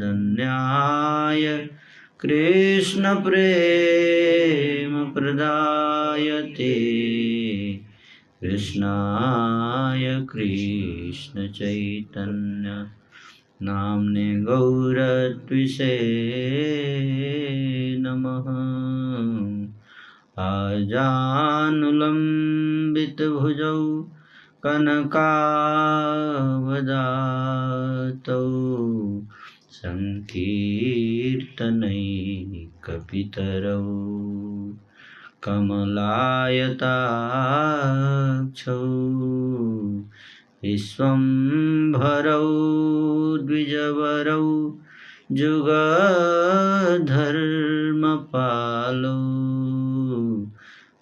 चैतन्याय कृष्ण प्रेम प्रदायते कृष्णाय कृष्ण चैतन्य नाम्ने गौरत्विषे नमः। आजानुलम्बितभुजौ कनकावदातौ संकीर्तनैकपितरौ कमलायताक्षौ विश्वम्भरौ द्विजवरौ जुगधर्मपालौ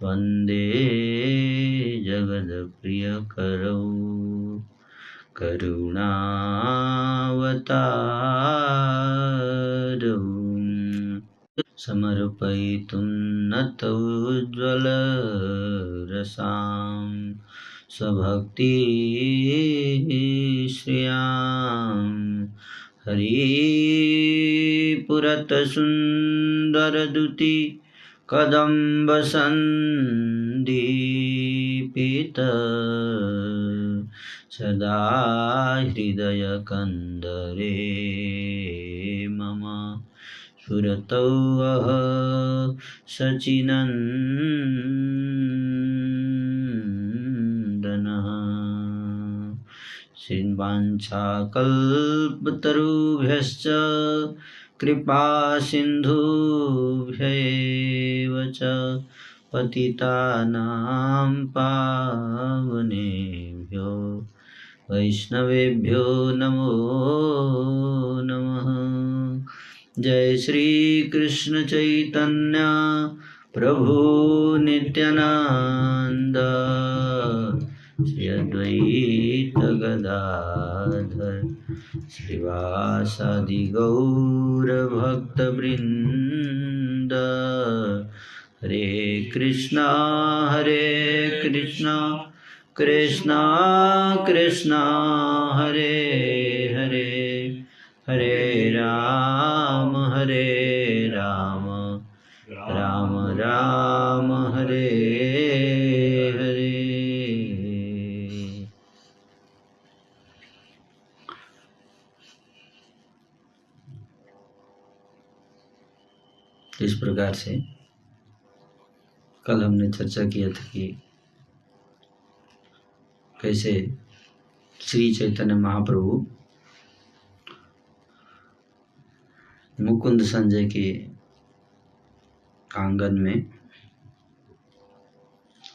वन्दे जगत्प्रियकरौ करुणावतारौ समर्पयितुं नतोज्ज्वलरसां स्वभक्तिश्रियां हरिपुरतसुन्दरदुति कदम्बसन्दीपित सदा हृदयकन्दरे मम सुरतौ वः सचिनन्दनः। वाञ्छाकल्पतरुभ्यश्च कृपासिन्धुभ्यैव च पतितानां पावनेभ्यो वैष्णवेभ्यो नमो नमः। जय श्री कृष्ण चैतन्य प्रभु नित्यानंद श्री अद्वैत गदाधर श्रीवासादि गौर भक्तवृंद। हरे कृष्णा कृष्णा कृष्णा हरे हरे हरे राम राम राम हरे हरे। इस प्रकार से कल हमने चर्चा किया था कि कैसे श्री चैतन्य महाप्रभु मुकुंद संजय के आंगन में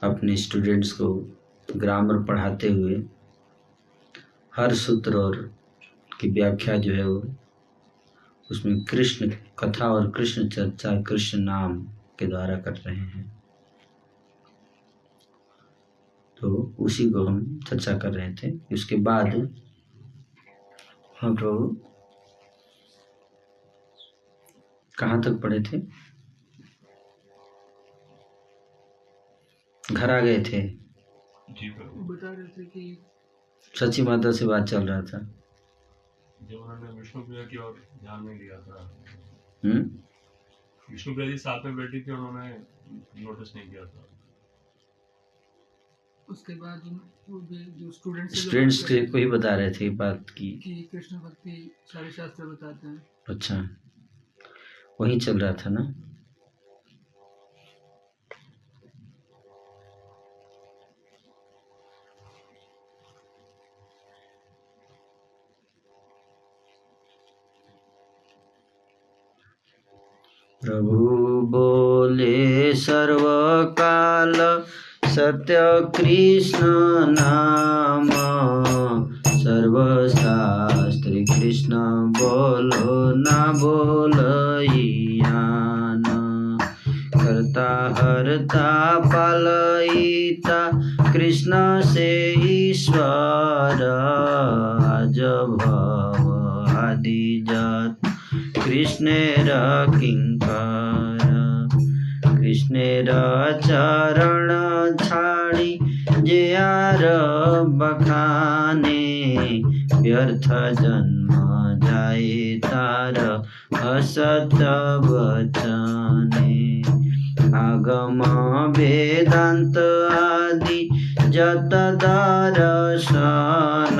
अपने स्टूडेंट्स को ग्रामर पढ़ाते हुए हर सूत्र और की व्याख्या जो है वो उसमें कृष्ण कथा और कृष्ण चर्चा कृष्ण नाम के द्वारा कर रहे हैं। तो उसी को हम चर्चा कर रहे थे। उसके बाद हम प्रभु कहाँ तक पढ़े थे? घर आ गए थे जी प्रभु। बता रहे थे कि सची माता से बात चल रहा था। जब उन्होंने विष्णु प्रिया की ओर ध्यान नहीं दिया था, विष्णु प्रिया जी साथ में बैठी थी, उन्होंने नोटिस नहीं किया था। उसके बाद वो जो स्टूडेंट्स को ही बता रहे थे बात की कि कृष्ण भक्ति सारे शास्त्र बताते हैं। अच्छा, वही चल रहा था ना। प्रभु बोले सर्वकाल सत्य कृष्ण नाम, सर्वशास्त्री कृष्ण बोलो ना बोलइयान। करता हरता पालयिता कृष्ण से ईश्वर, आज भव आदि जत कृष्णेर किंकर। कृष्णेर चरण छाड़ी जे आर बखाने, व्यर्थ जन्म जाए तार असत वचने। आगम वेदांत आदि जत दर्शन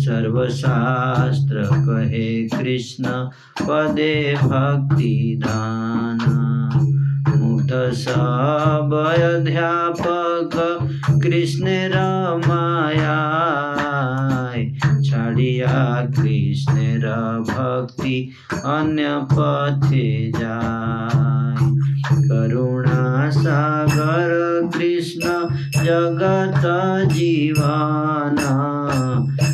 सर्वशास्त्र कहे कृष्ण पदे भक्ति दान। मुक्त सब अध्यापक कृष्ण रमाया छाड़िया कृष्ण भक्ति अन्य पथे जाय। करुणा सागर कृष्ण जगत जीवन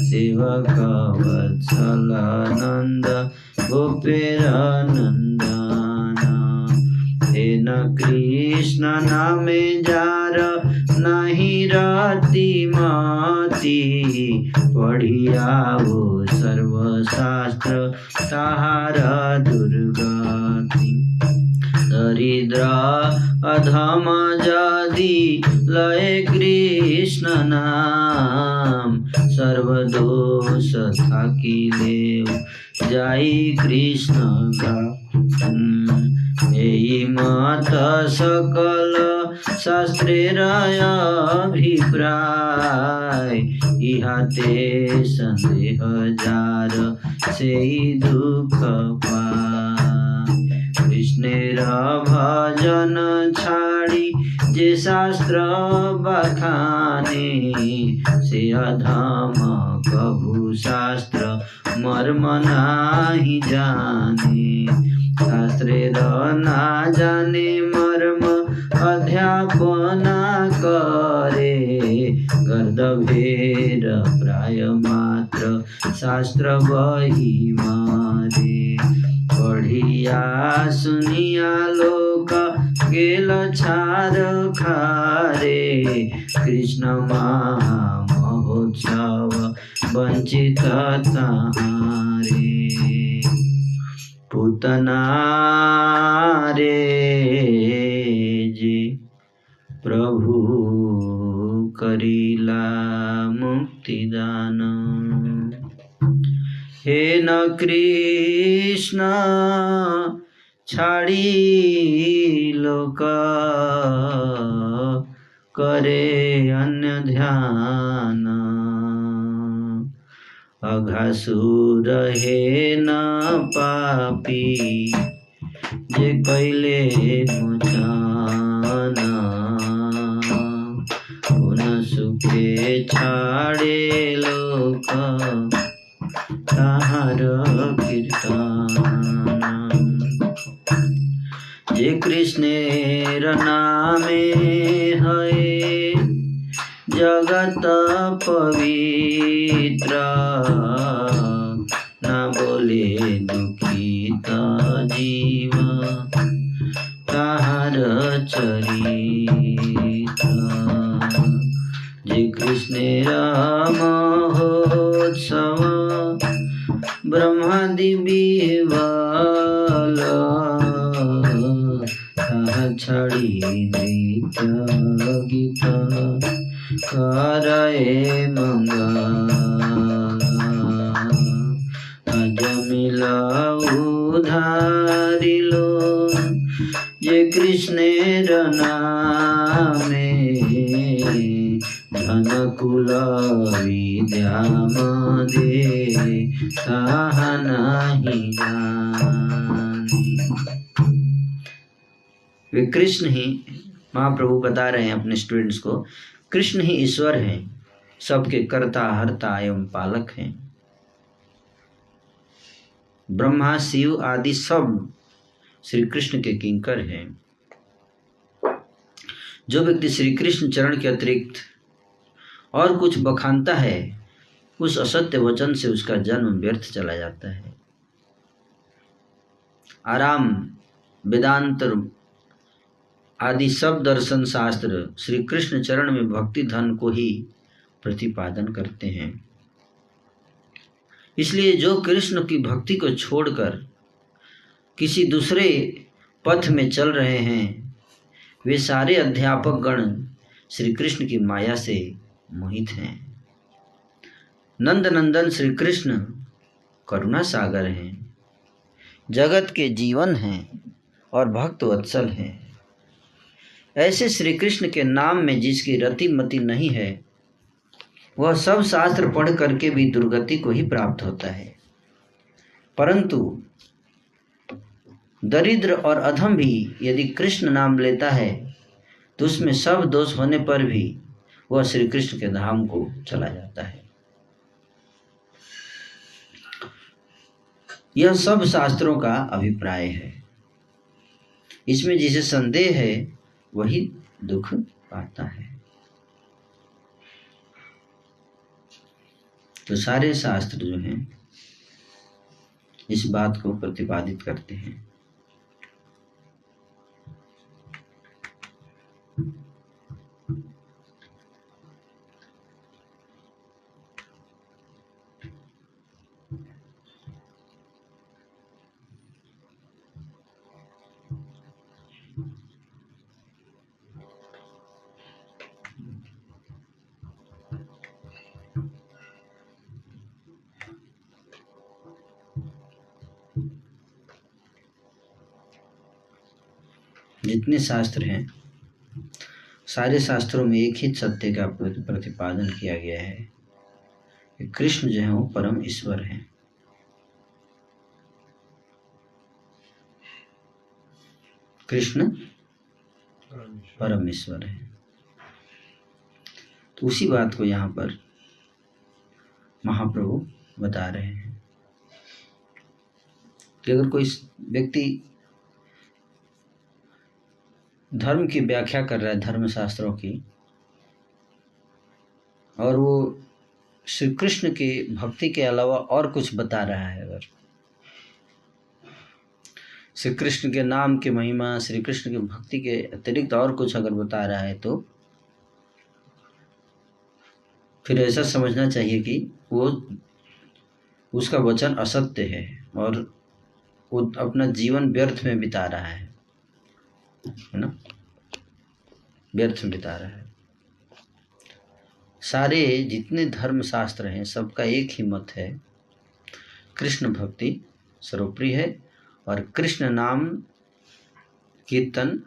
सेवक वत्सल नंद गोपेर नंदन। हे न कृष्ण नामे जार नहीं रति मति पढ़िया वो सर्वशास्त्र ताहार दुर्गति। दरिद्र अधम जदि लय कृष्ण नाम सर्वदोष थाकिले जाई कृष्ण का। यही मत सकल शास्त्रेर अभिप्राय इहाते संदेह जार से दुख पाय। कृष्णेर भजन छाड़ी जे शास्त्र बखाने से अधम कभु शास्त्र मर्म नाही जाने। शास्त्रेर ना जाने मर्म अध्यापन करे गर्दभेर प्राय मात्र शास्त्र बही मारे। पढ़िया सुनिया लोक गेल छार खारे कृष्ण महोत्सव वंचित ताहारे। पूतना रे जी प्रभु करिला मुक्तिदान। हे न कृष्ण छाड़ी लोक करे अन्य ध्यान। अघासुर हे न पापी जे कैले मोचन। पुन सुखे छाड़े लोक ताहार कीर्तन। जे कृष्णेर नामे है जगत पवित्र न बोले दुखित जीव ताहार चरित्र। जे कृष्णेर महोत्सव ब्रह्मादि बिहवल ताहा छाड़ी नृत्य गीत करे मंगल। आज मिला उधारिलो जे कृष्णेर नामे धन कुल विद्या मदे ताहा नहीं जाने। वे कृष्ण ही, महाप्रभु बता रहे हैं अपने स्टूडेंट्स को, कृष्ण ही ईश्वर हैं, सबके कर्ता हर्ता एवं पालक हैं। ब्रह्मा शिव आदि सब श्री कृष्ण के किंकर हैं। जो व्यक्ति श्री कृष्ण चरण के अतिरिक्त और कुछ बखानता है उस असत्य वचन से उसका जन्म व्यर्थ चला जाता है। आराम वेदांत आदि सब दर्शन शास्त्र श्री कृष्ण चरण में भक्ति धन को ही प्रतिपादन करते हैं। इसलिए जो कृष्ण की भक्ति को छोड़कर किसी दूसरे पथ में चल रहे हैं वे सारे अध्यापक गण श्री कृष्ण की माया से मोहित हैं। नंद नंदन श्री कृष्ण करुणा सागर हैं, जगत के जीवन हैं और भक्त वत्सल हैं। ऐसे श्री कृष्ण के नाम में जिसकी रति मति नहीं है, वह सब शास्त्र पढ़ करके भी दुर्गति को ही प्राप्त होता है। परंतु दरिद्र और अधम भी यदि कृष्ण नाम लेता है तो उसमें सब दोष होने पर भी वह श्री कृष्ण के धाम को चला जाता है। यह सब शास्त्रों का अभिप्राय है। इसमें जिसे संदेह है वही दुख पाता है। तो सारे शास्त्र जो हैं इस बात को प्रतिपादित करते हैं। जितने शास्त्र हैं सारे शास्त्रों में एक ही सत्य का प्रतिपादन किया गया है कि कृष्ण जो है वो परम ईश्वर हैं। कृष्ण परम ईश्वर है। तो उसी बात को यहाँ पर महाप्रभु बता रहे हैं कि अगर कोई व्यक्ति धर्म की व्याख्या कर रहा है, धर्म शास्त्रों की, और वो श्री कृष्ण की भक्ति के अलावा और कुछ बता रहा है, अगर श्री कृष्ण के नाम की महिमा, श्री कृष्ण की भक्ति के अतिरिक्त और कुछ अगर बता रहा है, तो फिर ऐसा समझना चाहिए कि वो उसका वचन असत्य है और वो अपना जीवन व्यर्थ में बिता रहा है ना, व्यर्थ में बिता रहा है। सारे जितने धर्म शास्त्र हैं सबका एक ही मत है, कृष्ण भक्ति सर्वप्रिय है और कृष्ण नाम कीर्तन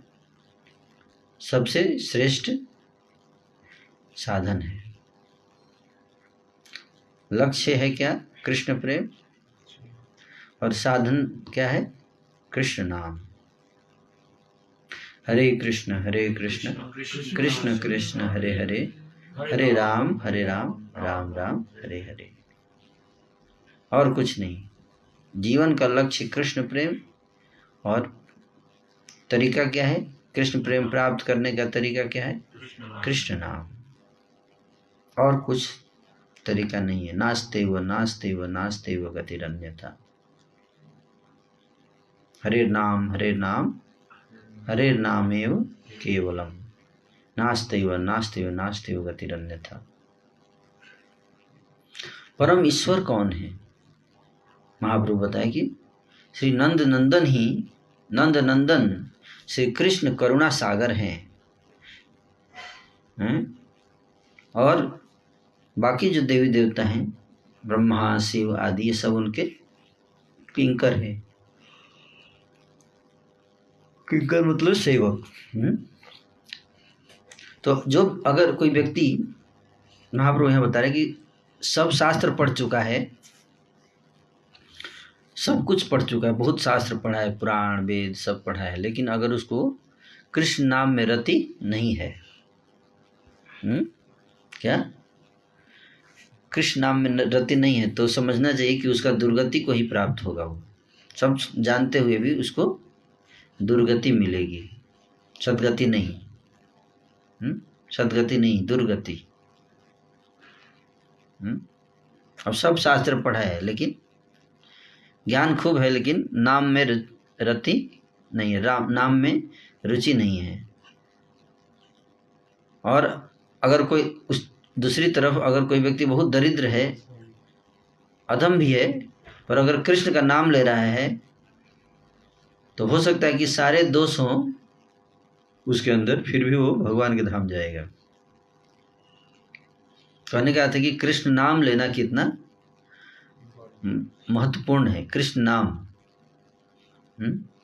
सबसे श्रेष्ठ साधन है। लक्ष्य है क्या? कृष्ण प्रेम, और साधन क्या है? कृष्ण नाम। हरे कृष्ण कृष्ण कृष्ण हरे हरे, हरे राम राम राम हरे हरे। और कुछ नहीं। जीवन का लक्ष्य कृष्ण प्रेम, और तरीका क्या है? कृष्ण प्रेम प्राप्त करने का तरीका क्या है? कृष्ण नाम। और कुछ तरीका नहीं है। नास्ते व गतिरन्यथा। हरे नाम हरे नामेव केवलम, नास्ते व गतिरन्यथा। परम ईश्वर कौन है? महाप्रभु बताए कि श्री नंद नंदन श्री कृष्ण करुणा सागर हैं, और बाकी जो देवी देवता हैं, ब्रह्मा शिव आदि, ये सब उनके किंकर हैं। किंकर मतलब सेवक। तो जो अगर कोई व्यक्ति, महाप्रभु यहाँ बता रहे कि सब शास्त्र पढ़ चुका है, सब कुछ पढ़ चुका है, बहुत शास्त्र पढ़ा है, पुराण वेद सब पढ़ा है, लेकिन अगर उसको कृष्ण नाम में रति नहीं है, क्या कृष्ण नाम में रति नहीं है, तो समझना चाहिए कि उसका दुर्गति को ही प्राप्त होगा। वो सब जानते हुए भी उसको दुर्गति मिलेगी, सदगति नहीं। सदगति नहीं, दुर्गति। अब सब शास्त्र पढ़ा है, लेकिन ज्ञान खूब है, लेकिन नाम में रति नहीं है, नाम में रुचि नहीं है। और अगर कोई उस दूसरी तरफ अगर कोई व्यक्ति बहुत दरिद्र है, अधम भी है, पर अगर कृष्ण का नाम ले रहा है, तो हो सकता है कि सारे दोष हों उसके अंदर, फिर भी वो भगवान के धाम जाएगा। कहने का अर्थ है कि कृष्ण नाम लेना कितना महत्वपूर्ण है, कृष्ण नाम।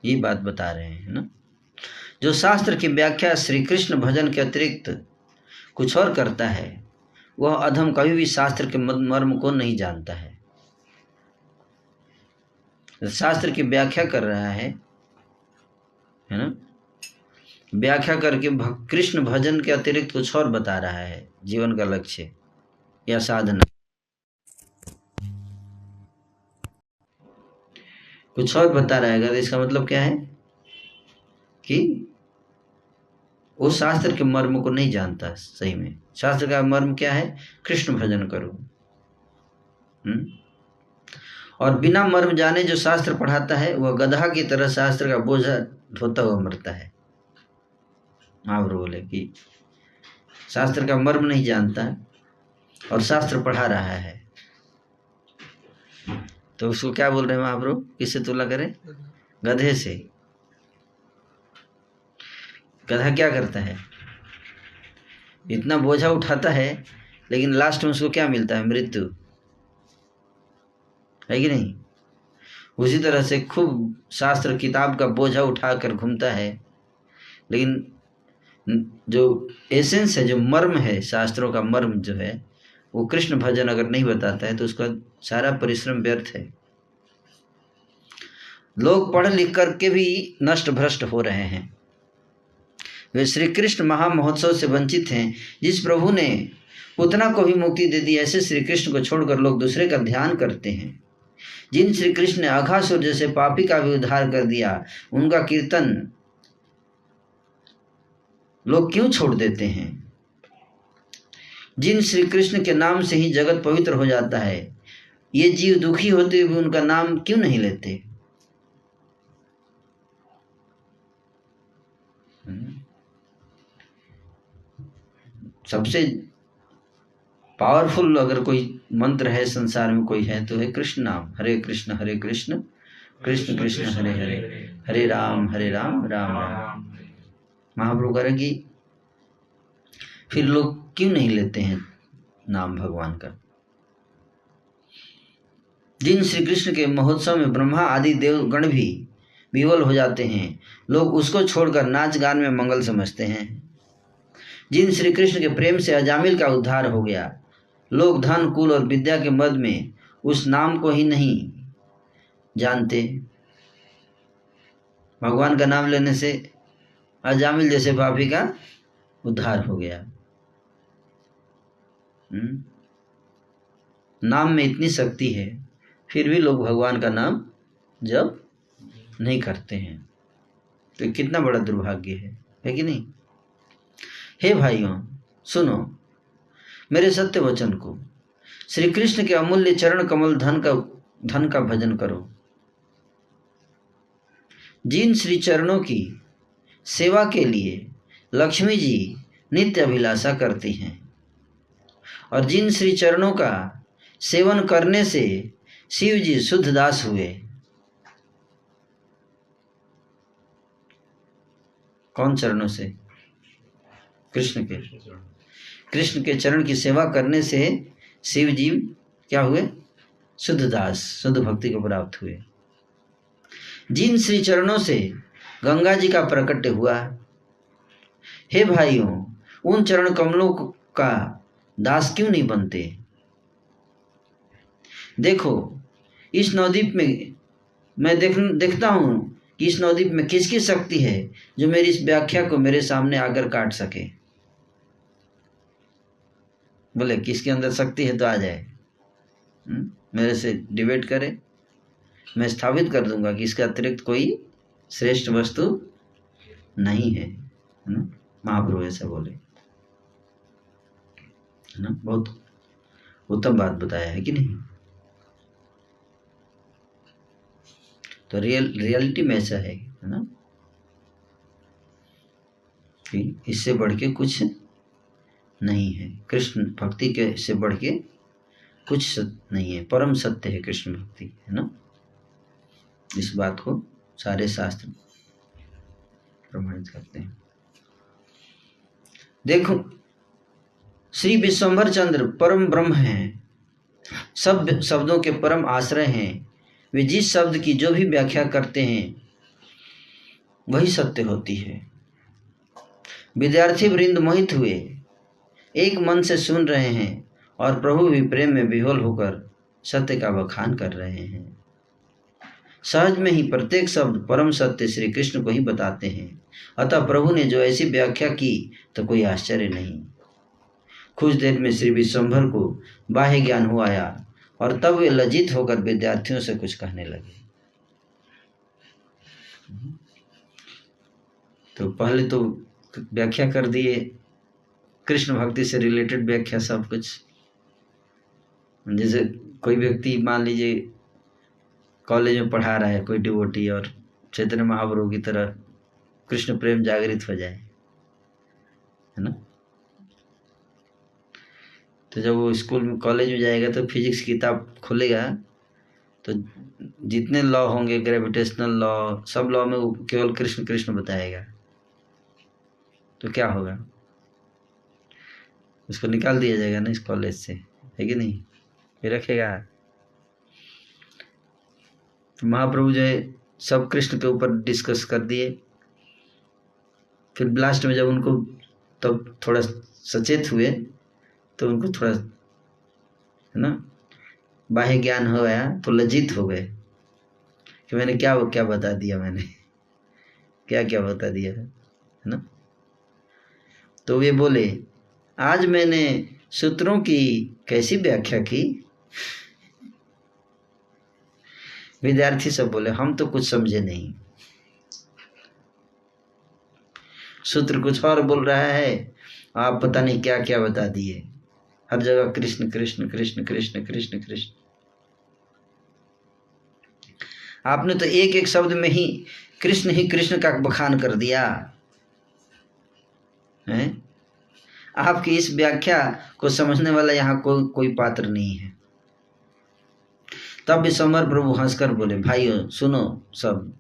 ये बात बता रहे हैं ना। जो शास्त्र की व्याख्या श्री कृष्ण भजन के अतिरिक्त कुछ और करता है, वह अधम कभी भी शास्त्र के मर्म को नहीं जानता है। शास्त्र की व्याख्या कर रहा है ना, व्याख्या करके कृष्ण भजन के अतिरिक्त कुछ और बता रहा है जीवन का लक्ष्य या साधना, कुछ और बता रहा है। इसका मतलब क्या है कि वो शास्त्र के मर्म को नहीं जानता सही में। शास्त्र का मर्म क्या है? कृष्ण भजन करो। और बिना मर्म जाने जो शास्त्र पढ़ाता है वह गधा की तरह शास्त्र का बोझा ढोता हुआ मरता है। महाप्रभु बोले कि शास्त्र का मर्म नहीं जानता और शास्त्र पढ़ा रहा है, तो उसको क्या बोल रहे हैं महाप्रभु? किससे तुलना करें? गधे से। गधा क्या करता है? इतना बोझा उठाता है, लेकिन लास्ट में उसको क्या मिलता है? मृत्यु, है कि नहीं? उसी तरह से खूब शास्त्र किताब का बोझा उठाकर घूमता है, लेकिन जो एसेंस है, जो मर्म है, शास्त्रों का मर्म जो है, वो कृष्ण भजन अगर नहीं बताता है तो उसका सारा परिश्रम व्यर्थ है। लोग पढ़ लिख करके भी नष्ट भ्रष्ट हो रहे हैं। वे श्री कृष्ण महामहोत्सव से वंचित हैं। जिस प्रभु ने पुतना को भी मुक्ति दे दी, ऐसे श्री कृष्ण को छोड़कर लोग दूसरे का ध्यान करते हैं। जिन श्री कृष्ण ने अघासुर जैसे पापी का भी उद्धार कर दिया, उनका कीर्तन लोग क्यों छोड़ देते हैं? जिन श्री कृष्ण के नाम से ही जगत पवित्र हो जाता है, ये जीव दुखी होते हुए उनका नाम क्यों नहीं लेते? सबसे पावरफुल अगर कोई मंत्र है संसार में कोई है तो है कृष्ण नाम। हरे कृष्ण कृष्ण कृष्ण हरे हरे, हरे राम राम राम। महाप्रभु करेंगी, फिर लोग क्यों नहीं लेते हैं नाम भगवान का? जिन श्री कृष्ण के महोत्सव में ब्रह्मा आदि देवगण भी विवल हो जाते हैं, लोग उसको छोड़कर नाच गान में मंगल समझते हैं। जिन श्री कृष्ण के प्रेम से अजामिल का उद्धार हो गया, लोग धन कुल और विद्या के मद में उस नाम को ही नहीं जानते। भगवान का नाम लेने से अजामिल जैसे पापी का उद्धार हो गया। नाम में इतनी शक्ति है, फिर भी लोग भगवान का नाम जप नहीं करते हैं, तो कितना बड़ा दुर्भाग्य है कि नहीं? हे भाइयों, सुनो मेरे सत्य वचन को। श्री कृष्ण के अमूल्य चरण कमल धन का भजन करो। जिन श्री चरणों की सेवा के लिए लक्ष्मी जी नित्य अभिलाषा करती हैं, और जिन श्री चरणों का सेवन करने से शिव जी शुद्ध दास हुए। कौन चरणों से? कृष्ण के। कृष्ण के चरण की सेवा करने से शिव जी क्या हुए? शुद्ध दास, शुद्ध भक्ति को प्राप्त हुए। जिन श्री चरणों से गंगा जी का प्रकट हुआ। हे भाइयों, उन चरण कमलों का दास क्यों नहीं बनते? देखो इस नवद्वीप में मैं देखता हूं कि इस नवद्वीप में किसकी शक्ति है जो मेरी इस व्याख्या को मेरे सामने आकर काट सके। बोले किसके अंदर शक्ति है तो आ जाए, मेरे से डिबेट करे, मैं स्थापित कर दूंगा कि इसके अतिरिक्त कोई श्रेष्ठ वस्तु नहीं है ना। महाप्रभु ऐसा बोले, है ना। बहुत उत्तम बात बताया है कि नहीं? तो रियलिटी में ऐसा है ना कि इससे बढ़ के कुछ नहीं है। कृष्ण भक्ति के से बढ़ के कुछ नहीं है। परम सत्य है कृष्ण भक्ति, है ना। इस बात को सारे शास्त्र प्रमाणित करते हैं। देखो श्री विश्वंभर चंद्र परम ब्रह्म हैं, सब शब्दों के परम आश्रय हैं। वे जिस शब्द की जो भी व्याख्या करते हैं वही सत्य होती है। विद्यार्थी वृंद मोहित हुए, एक मन से सुन रहे हैं और प्रभु भी प्रेम में विह्वल होकर सत्य का बखान कर रहे हैं। सहज में ही प्रत्येक शब्द परम सत्य श्री कृष्ण को ही बताते हैं। अतः प्रभु ने जो ऐसी व्याख्या की तो कोई आश्चर्य नहीं। कुछ देर में श्री विश्वंभर को बाह्य ज्ञान हो आया और तब वे लज्जित होकर विद्यार्थियों से कुछ कहने लगे। तो पहले तो व्याख्या कर दिए, कृष्ण भक्ति से रिलेटेड व्याख्या सब कुछ। जैसे कोई व्यक्ति मान लीजिए कॉलेज में पढ़ा रहा है, कोई डिवोटी, और चैतन्य महाप्रभु की तरह कृष्ण प्रेम जागृत हो जाए, है ना। तो जब वो स्कूल में कॉलेज में जाएगा तो फिजिक्स की किताब खोलेगा तो जितने लॉ होंगे, ग्रेविटेशनल लॉ, सब लॉ में वो केवल कृष्ण कृष्ण बताएगा। तो क्या होगा, उसको निकाल दिया जाएगा ना इस कॉलेज से, है कि नहीं, ये रखेगा। तो महाप्रभु जो है सब कृष्ण के ऊपर डिस्कस कर दिए। फिर लास्ट में जब उनको तब थोड़ा सचेत हुए तो उनको थोड़ा, है ना, बाह्य ज्ञान हो गया तो लज्जित हो गए कि मैंने क्या क्या बता दिया, मैंने क्या क्या बता दिया, है ना। तो वे बोले, आज मैंने सूत्रों की कैसी व्याख्या की। विद्यार्थी सब बोले, हम तो कुछ समझे नहीं, सूत्र कुछ और बोल रहा है, आप पता नहीं क्या क्या बता दिए। हर जगह कृष्ण कृष्ण कृष्ण कृष्ण कृष्ण कृष्ण। आपने तो एक एक शब्द में ही कृष्ण का बखान कर दिया है। आपकी इस व्याख्या को समझने वाला यहाँ कोई पात्र नहीं है। तब विश्वंभर प्रभु हंसकर बोले, भाइयों सुनो, सब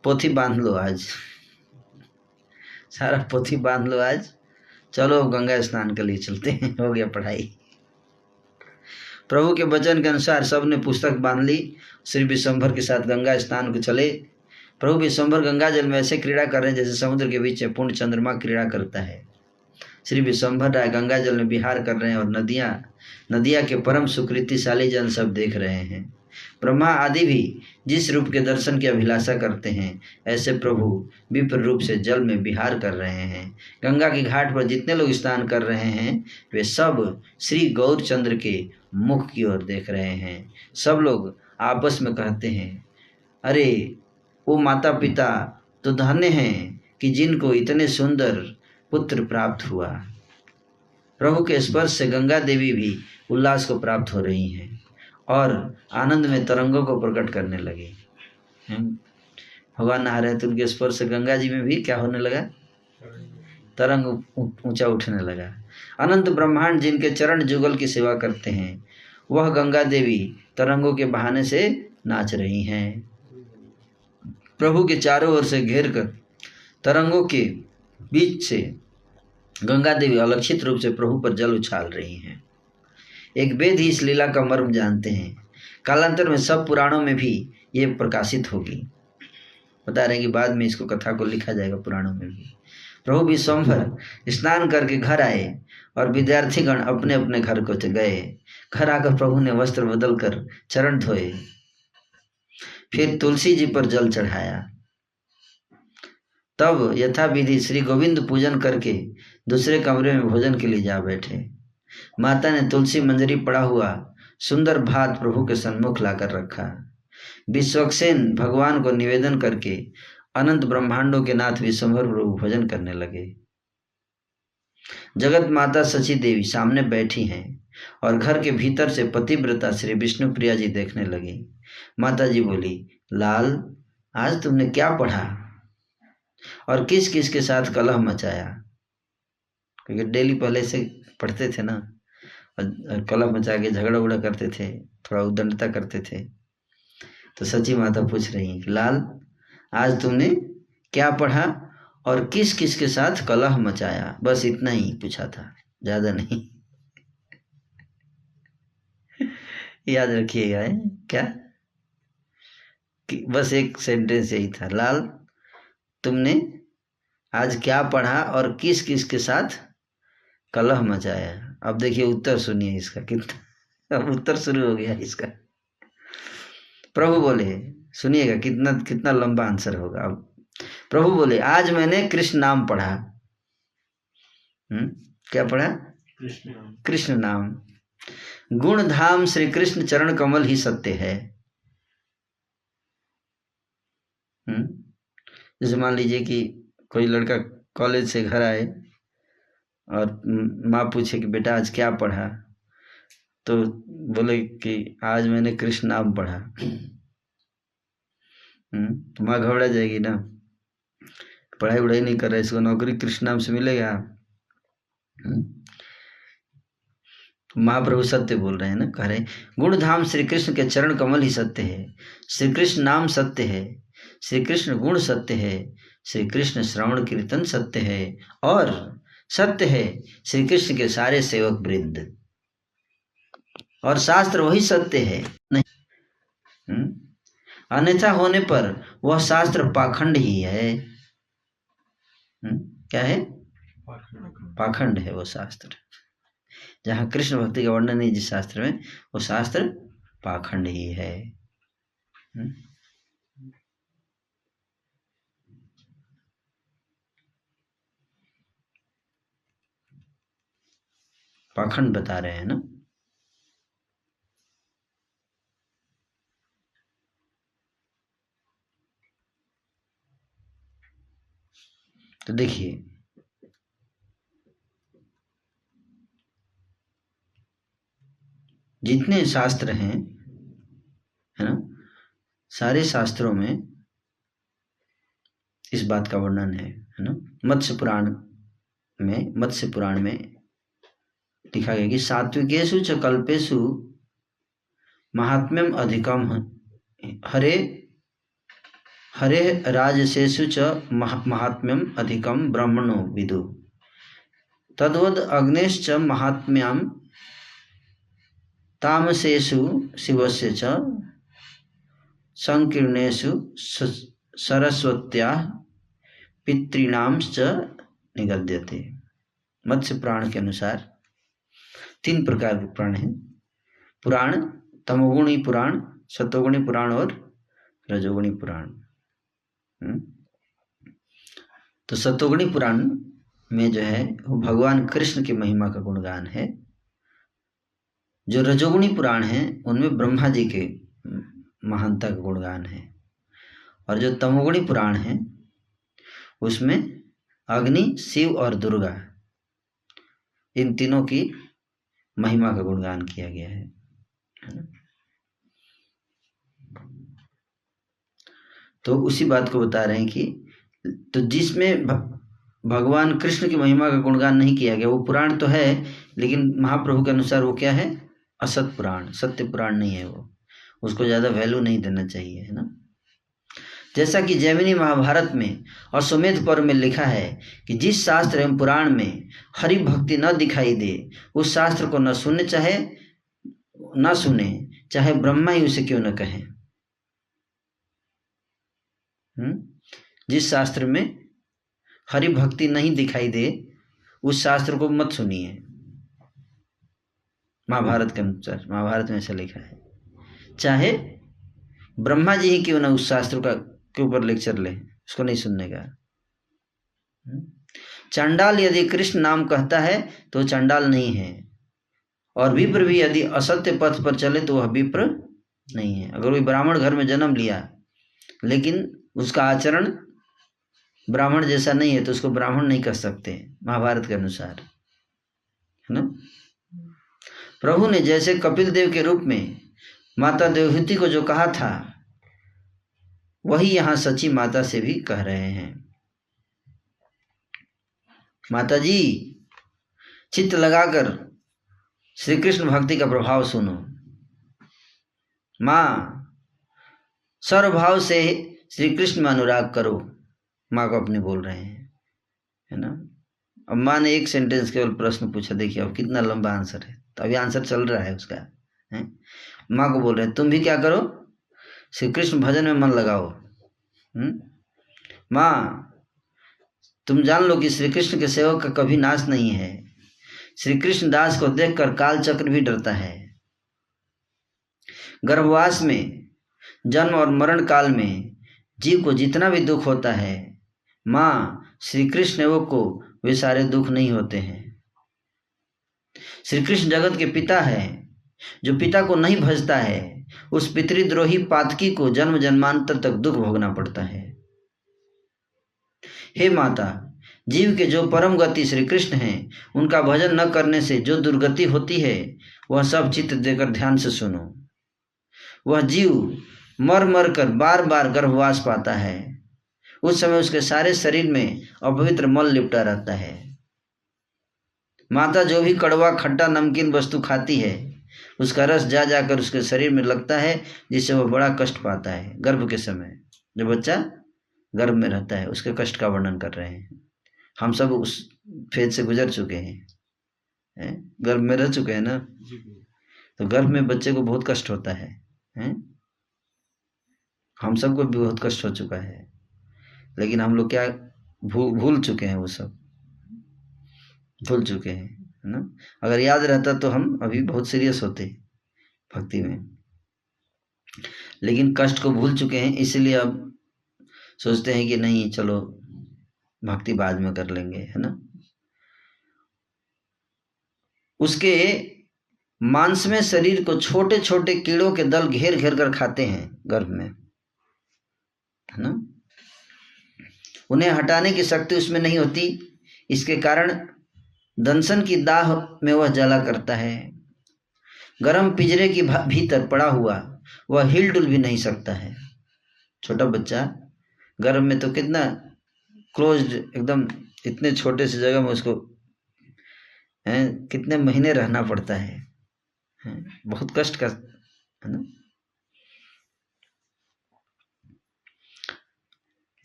पोथी बांध लो, आज सारा पोथी बांध लो, आज चलो अब गंगा स्नान के लिए चलते हैं, हो गया पढ़ाई। प्रभु के वचन के अनुसार सबने पुस्तक बांध ली। श्री विश्वंभर के साथ गंगा स्नान को चले। प्रभु विश्वंभर गंगा जल में ऐसे क्रीड़ा कर रहे हैं जैसे समुद्र के बीच में पूर्ण चंद्रमा क्रीड़ा करता है। श्री विश्वंभर राय गंगा जल में विहार कर रहे हैं और नदियाँ के परम सुकृतिशाली जन सब देख रहे हैं। ब्रह्मा आदि भी जिस रूप के दर्शन की अभिलाषा करते हैं, ऐसे प्रभु विप्र रूप से जल में विहार कर रहे हैं। गंगा के घाट पर जितने लोग स्नान कर रहे हैं वे सब श्री गौरचंद्र के मुख की ओर देख रहे हैं। सब लोग आपस में कहते हैं, अरे वो माता पिता तो धन्य हैं कि जिनको इतने सुंदर पुत्र प्राप्त हुआ। प्रभु के स्पर्श से गंगा देवी भी उल्लास को प्राप्त हो रही हैं और आनंद में तरंगों को प्रकट करने लगी। भगवान नहा रहे तो उनके स्पर्श से गंगा जी में भी क्या होने लगा, तरंग ऊंचा उठने लगा। अनंत ब्रह्मांड जिनके चरण जुगल की सेवा करते हैं, वह गंगा देवी तरंगों के बहाने से नाच रही हैं। प्रभु के चारों ओर से घेर कर तरंगों के बीच से गंगा देवी अलक्षित रूप से प्रभु पर जल उछाल रही हैं। एक वेद ही इस लीला का मर्म जानते हैं। कालांतर में सब पुराणों में भी ये प्रकाशित होगी। बता रहे हैं कि बाद में इसको कथा को लिखा जाएगा पुराणों में भी। प्रभु विश्वंभर स्नान करके घर आए और विद्यार्थीगण अपने अपने घर को गए। घर आकर प्रभु ने वस्त्र बदल कर चरण धोए, फिर तुलसी जी पर जल चढ़ाया। तब यथाविधि श्री गोविंद पूजन करके दूसरे कमरे में भोजन के लिए जा बैठे। माता ने तुलसी मंजरी पड़ा हुआ सुंदर भात प्रभु के सन्मुख लाकर रखा। विश्वक्सेन भगवान को निवेदन करके अनंत ब्रह्मांडों के नाथ विश्वंभर प्रभु भोजन करने लगे। जगत माता सची देवी सामने बैठी हैं और घर के भीतर से पतिव्रता श्री विष्णु प्रिया जी देखने लगी। माता जी बोली, लाल आज तुमने क्या पढ़ा और किस किस के साथ कलह मचाया? क्योंकि डेली पहले से पढ़ते थे ना, और कलह मचा के झगड़ा उगड़ा करते थे, थोड़ा उद्दंडता करते थे। तो सची माता पूछ रही हैं, लाल आज तुमने क्या पढ़ा और किस किस के साथ कलह मचाया? बस इतना ही पूछा था, ज्यादा नहीं। याद रखिएगा है क्या कि बस एक सेंटेंस यही था, लाल तुमने आज क्या पढ़ा और किस किस के साथ कलह मचाया। अब देखिए उत्तर सुनिए इसका, कितना अब उत्तर शुरू हो गया इसका। प्रभु बोले, सुनिएगा कितना कितना लंबा आंसर होगा। अब प्रभु बोले, आज मैंने कृष्ण नाम पढ़ा। क्या पढ़ा? कृष्ण नाम। गुण धाम श्री कृष्ण चरण कमल ही सत्य है। जैसे मान लीजिए कि कोई लड़का कॉलेज से घर आए और माँ पूछे कि बेटा आज क्या पढ़ा, तो बोले कि आज मैंने कृष्ण नाम पढ़ा। तो माँ घबरा जाएगी ना, पढ़ाई वढ़ाई नहीं कर रहा है, इसको नौकरी कृष्ण नाम से मिलेगा। महाप्रभु सत्य बोल रहे हैं ना, कह रहे गुण धाम श्री कृष्ण के चरण कमल ही सत्य है, श्री कृष्ण नाम सत्य है, श्री कृष्ण गुण सत्य है, श्री कृष्ण श्रवण कीर्तन सत्य है, और सत्य है श्री कृष्ण के सारे सेवक वृंद, और शास्त्र वही सत्य है नहीं। अन्यथा होने पर वह शास्त्र पाखंड ही है। क्या है? पाखंड है वो शास्त्र। जहाँ कृष्ण भक्ति का वर्णन नहीं जिस शास्त्र में, वो शास्त्र पाखंड ही है। पाखंड बता रहे हैं ना। तो देखिए, जितने शास्त्र हैं है ना, सारे शास्त्रों में इस बात का वर्णन है ना। मत्स्य पुराण में लिखा गया कि सात्विकेषु च कल्पेषु महात्म्यम अधिकम हरे राजसेषु च महात्म्यम अधिकम ब्रह्मणो विदु तद्वद अग्नेश्च महात्म्यम तामसेषु शिवस्य च संकीर्णेषु सरस्वत्याः पितॄणां च निगद्यते। मत्स्य पुराण के अनुसार 3 प्रकार के पुराण हैं। पुराण, तमोगुणी पुराण, सतोगुणी पुराण और रजोगुणी पुराण। तो सतोगुणी पुराण में जो है वो भगवान कृष्ण की महिमा का गुणगान है। जो रजोगुणी पुराण है उनमें ब्रह्मा जी के महानता का गुणगान है, और जो तमोगुणी पुराण है उसमें अग्नि, शिव और दुर्गा, इन तीनों की महिमा का गुणगान किया गया है। तो उसी बात को बता रहे हैं कि तो जिसमें भगवान कृष्ण की महिमा का गुणगान नहीं किया गया वो पुराण तो है, लेकिन महाप्रभु के अनुसार वो क्या है? असत पुराण, सत्य पुराण नहीं है वो। उसको ज़्यादा वैल्यू नहीं देना चाहिए, है ना। जैसा कि जैमिनी महाभारत में और सुमेध पर्व में लिखा है कि जिस शास्त्र एवं पुराण में हरि भक्ति न दिखाई दे उस शास्त्र को न सुने चाहे ब्रह्मा ही उसे क्यों न कहे। जिस शास्त्र में हरि भक्ति नहीं दिखाई दे उस शास्त्र को मत सुनिए। महाभारत के अनुसार, महाभारत में ऐसा लिखा है, चाहे ब्रह्मा जी ही क्यों ना उस शास्त्र के ऊपर लेक्चर ले, उसको नहीं सुनने का। चंडाल यदि कृष्ण नाम कहता है तो चंडाल नहीं है, और विप्र भी यदि असत्य पथ पर चले तो वह विप्र नहीं है। अगर कोई ब्राह्मण घर में जन्म लिया लेकिन उसका आचरण ब्राह्मण जैसा नहीं है तो उसको ब्राह्मण नहीं कह सकते महाभारत के अनुसार, है ना। प्रभु ने जैसे कपिल देव के रूप में माता देवहूति को जो कहा था वही यहाँ सची माता से भी कह रहे हैं। माता जी, चित्त लगाकर श्री कृष्ण भक्ति का प्रभाव सुनो। माँ, सर्वभाव से श्री कृष्ण में अनुराग करो। माँ को अपने बोल रहे हैं, है ना। अब माँ ने एक सेंटेंस केवल प्रश्न पूछा, देखिए अब कितना लंबा आंसर है, तो अभी आंसर चल रहा है उसका, है। माँ को बोल रहे हैं तुम भी क्या करो, श्री कृष्ण भजन में मन लगाओ। माँ तुम जान लो कि श्री कृष्ण के सेवक का कभी नाश नहीं है। श्री कृष्ण दास को देखकर काल चक्र भी डरता है। गर्भवास में, जन्म और मरण काल में जीव को जितना भी दुख होता है, माँ श्री कृष्ण सेवक को वे सारे दुख नहीं होते हैं। श्री कृष्ण जगत के पिता है। जो पिता को नहीं भजता है उस पितृद्रोही पातकी को जन्म जन्मांतर तक दुख भोगना पड़ता है। हे माता, जीव के जो परम गति श्री कृष्ण हैं, उनका भजन न करने से जो दुर्गति होती है वह सब चित्त देकर ध्यान से सुनो। वह जीव मर मर कर बार बार गर्भवास पाता है। उस समय उसके सारे शरीर में अपवित्र मल लिपटा रहता है। माता जो भी कड़वा खट्टा नमकीन वस्तु खाती है उसका रस जा जाकर उसके शरीर में लगता है, जिससे वह बड़ा कष्ट पाता है। गर्भ के समय जो बच्चा गर्भ में रहता है उसके कष्ट का वर्णन कर रहे हैं। हम सब उस फेज से गुजर चुके हैं, गर्भ में रह चुके हैं ना। तो गर्भ में बच्चे को बहुत कष्ट होता है, हम सबको भी बहुत कष्ट हो चुका है, लेकिन हम लोग क्या भूल चुके हैं, वो सब भूल चुके हैं, है ना। अगर याद रहता तो हम अभी बहुत सीरियस होते भक्ति में, लेकिन कष्ट को भूल चुके हैं, इसलिए अब सोचते हैं कि नहीं चलो भक्ति बाद में कर लेंगे, है ना। उसके मांस में शरीर को छोटे छोटे कीड़ों के दल घेर घेर कर खाते हैं गर्भ में, है ना। उन्हें हटाने की शक्ति उसमें नहीं होती, इसके कारण दंशन की दाह में वह जला करता है। गर्म पिंजरे की भीतर पड़ा हुआ वह हिल डुल भी नहीं सकता है। छोटा बच्चा गर्भ में तो कितना क्लोज्ड, एकदम इतने छोटे से जगह में उसको कितने महीने रहना पड़ता है, बहुत कष्ट का, है ना।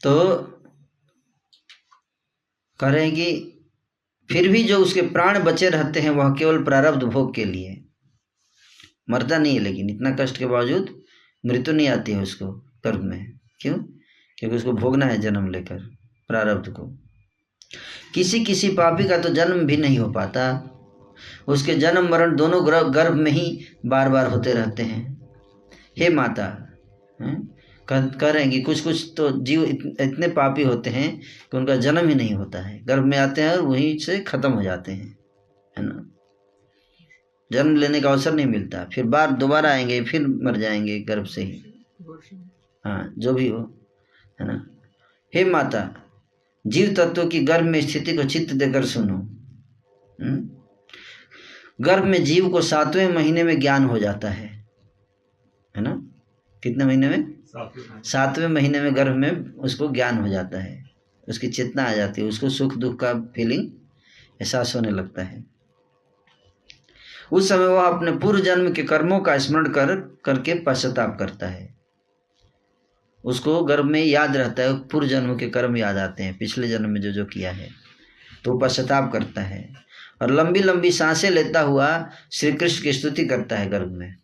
तो कह रहे हैं कि फिर भी जो उसके प्राण बचे रहते हैं वह केवल प्रारब्ध भोग के लिए, मरता नहीं है, लेकिन इतना कष्ट के बावजूद मृत्यु नहीं आती है उसको गर्भ में। क्यों? क्योंकि उसको भोगना है जन्म लेकर प्रारब्ध को। किसी किसी पापी का तो जन्म भी नहीं हो पाता, उसके जन्म मरण दोनों गर्भ में ही बार बार होते रहते हैं। हे माता, कह रहे हैं कि कुछ कुछ तो जीव इतने पापी होते हैं कि उनका जन्म ही नहीं होता है, गर्भ में आते हैं और वहीं से खत्म हो जाते हैं, है ना। जन्म लेने का अवसर नहीं मिलता, फिर दोबारा आएंगे, फिर मर जाएंगे गर्भ से ही, हाँ जो भी हो, है ना। हे माता, जीव तत्व की गर्भ में स्थिति को चित्त देकर सुनो। गर्भ में जीव को 7वें महीने में ज्ञान हो जाता है ना। कितने महीने में? 7वें महीने में गर्भ में उसको ज्ञान हो जाता है, उसकी चेतना आ जाती है, उसको सुख दुख का फीलिंग एहसास होने लगता है। उस समय वह अपने पूर्व जन्म के कर्मों का स्मरण करके पश्चाताप करता है। उसको गर्भ में याद रहता है, पूर्व जन्म के कर्म याद आते हैं, पिछले जन्म में जो जो किया है, तो पश्चाताप करता है और लंबी लंबी सांसें लेता हुआ श्री कृष्ण की स्तुति करता है गर्भ में।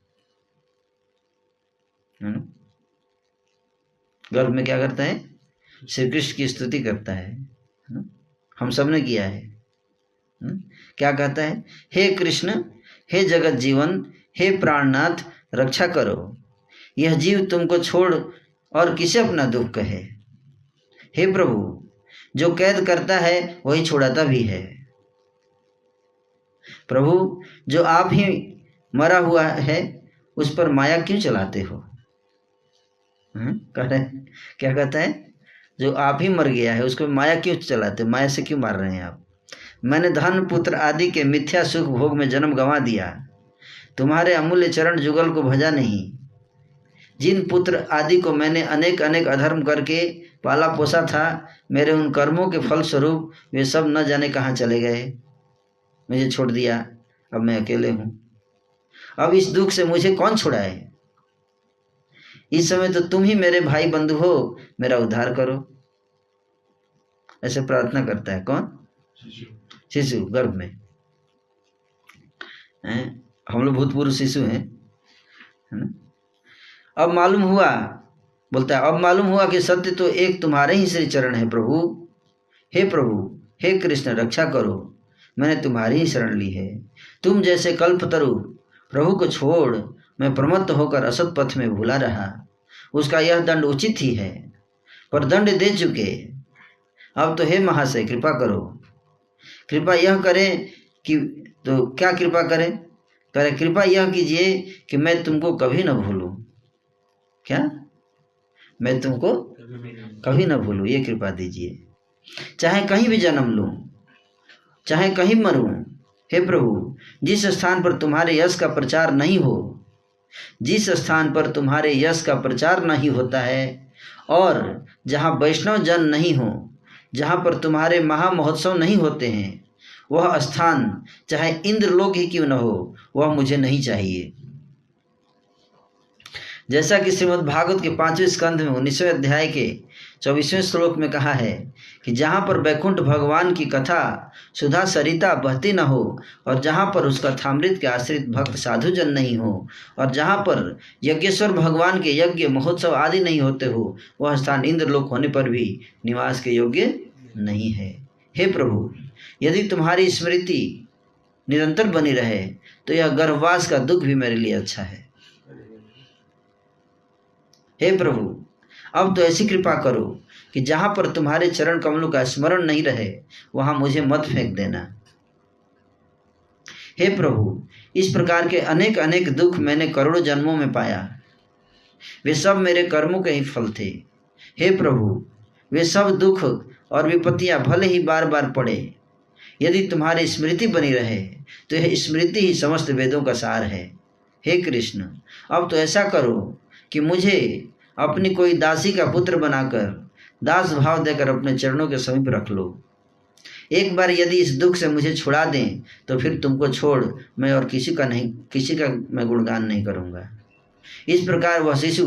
गर्भ में क्या करता है? श्री कृष्ण की स्तुति करता है, हम सब ने किया है। क्या कहता है? हे कृष्ण, हे जगत जीवन, हे प्राणनाथ, रक्षा करो, यह जीव तुमको छोड़ और किसे अपना दुख कहे। हे प्रभु, जो कैद करता है वही छुड़ाता भी है। प्रभु, जो आप ही मरा हुआ है उस पर माया क्यों चलाते हो? कह रहे, क्या कहता है? जो आप ही मर गया है उसको माया क्यों चलाते, माया से क्यों मार रहे हैं आप? मैंने धन पुत्र आदि के मिथ्या सुख भोग में जन्म गंवा दिया, तुम्हारे अमूल्य चरण जुगल को भजा नहीं। जिन पुत्र आदि को मैंने अनेक अनेक अधर्म करके पाला पोसा था, मेरे उन कर्मों के फल स्वरूप वे सब न जाने कहाँ चले गए, मुझे छोड़ दिया। अब मैं अकेले हूँ, अब इस दुख से मुझे कौन छुड़ाए? इस समय तो तुम ही मेरे भाई बंधु हो, मेरा उद्धार करो। ऐसे प्रार्थना करता है कौन? शिशु गर्भ में। हम लोग भूतपूर्व शिशु हैं, है ना। अब मालूम हुआ, बोलता है अब मालूम हुआ कि सत्य तो एक तुम्हारे ही श्री चरण है प्रभु। हे प्रभु, हे कृष्ण रक्षा करो, मैंने तुम्हारी ही शरण ली है। तुम जैसे कल्पतरु प्रभु को छोड़ मैं प्रमत्त होकर असत पथ में भूला रहा, उसका यह दंड उचित ही है, पर दंड दे चुके। अब तो हे महाशय कृपा करो, कृपा यह करें कि, तो क्या कृपा करें, करे कृपा यह कीजिए कि मैं तुमको कभी न भूलूं। क्या, मैं तुमको कभी न भूलूं, ये कृपा दीजिए। चाहे कहीं भी जन्म लूं, चाहे कहीं मरूं, हे प्रभु, जिस स्थान पर तुम्हारे यश का प्रचार नहीं हो, जिस स्थान पर तुम्हारे यश का प्रचार नहीं होता है, और जहाँ वैष्णव जन नहीं हो, जहाँ पर तुम्हारे महामहोत्सव नहीं होते हैं, वह स्थान चाहे इंद्रलोक ही क्यों न हो, वह मुझे नहीं चाहिए। जैसा कि श्रीमद् भागवत के 5वें स्कंध में 19वें अध्याय के 24वें श्लोक में कहा है कि जहाँ पर वैकुंठ भगवान की कथा सुधा सरिता बहती न हो, और जहाँ पर उस कथामृत के आश्रित भक्त साधुजन नहीं हो, और जहाँ पर यज्ञेश्वर भगवान के यज्ञ महोत्सव आदि नहीं होते हो, वह स्थान इंद्रलोक होने पर भी निवास के योग्य नहीं है। हे प्रभु, यदि तुम्हारी स्मृति निरंतर बनी रहे तो यह गर्भवास का दुख भी मेरे लिए अच्छा है। हे प्रभु, अब तो ऐसी कृपा करो कि जहाँ पर तुम्हारे चरण कमलों का स्मरण नहीं रहे वहाँ मुझे मत फेंक देना। हे प्रभु, इस प्रकार के अनेक अनेक दुख मैंने करोड़ों जन्मों में पाया, वे सब मेरे कर्मों के ही फल थे। हे प्रभु, वे सब दुख और विपत्तियां भले ही बार बार पड़े, यदि तुम्हारी स्मृति बनी रहे तो यह स्मृति ही समस्त वेदों का सार है। हे कृष्ण, अब तो ऐसा करो कि मुझे अपनी कोई दासी का पुत्र बनाकर दास भाव देकर अपने चरणों के समीप रख लो। एक बार यदि इस दुख से मुझे छुड़ा दें तो फिर तुमको छोड़ मैं और किसी का मैं गुणगान नहीं करूँगा। इस प्रकार वह शिशु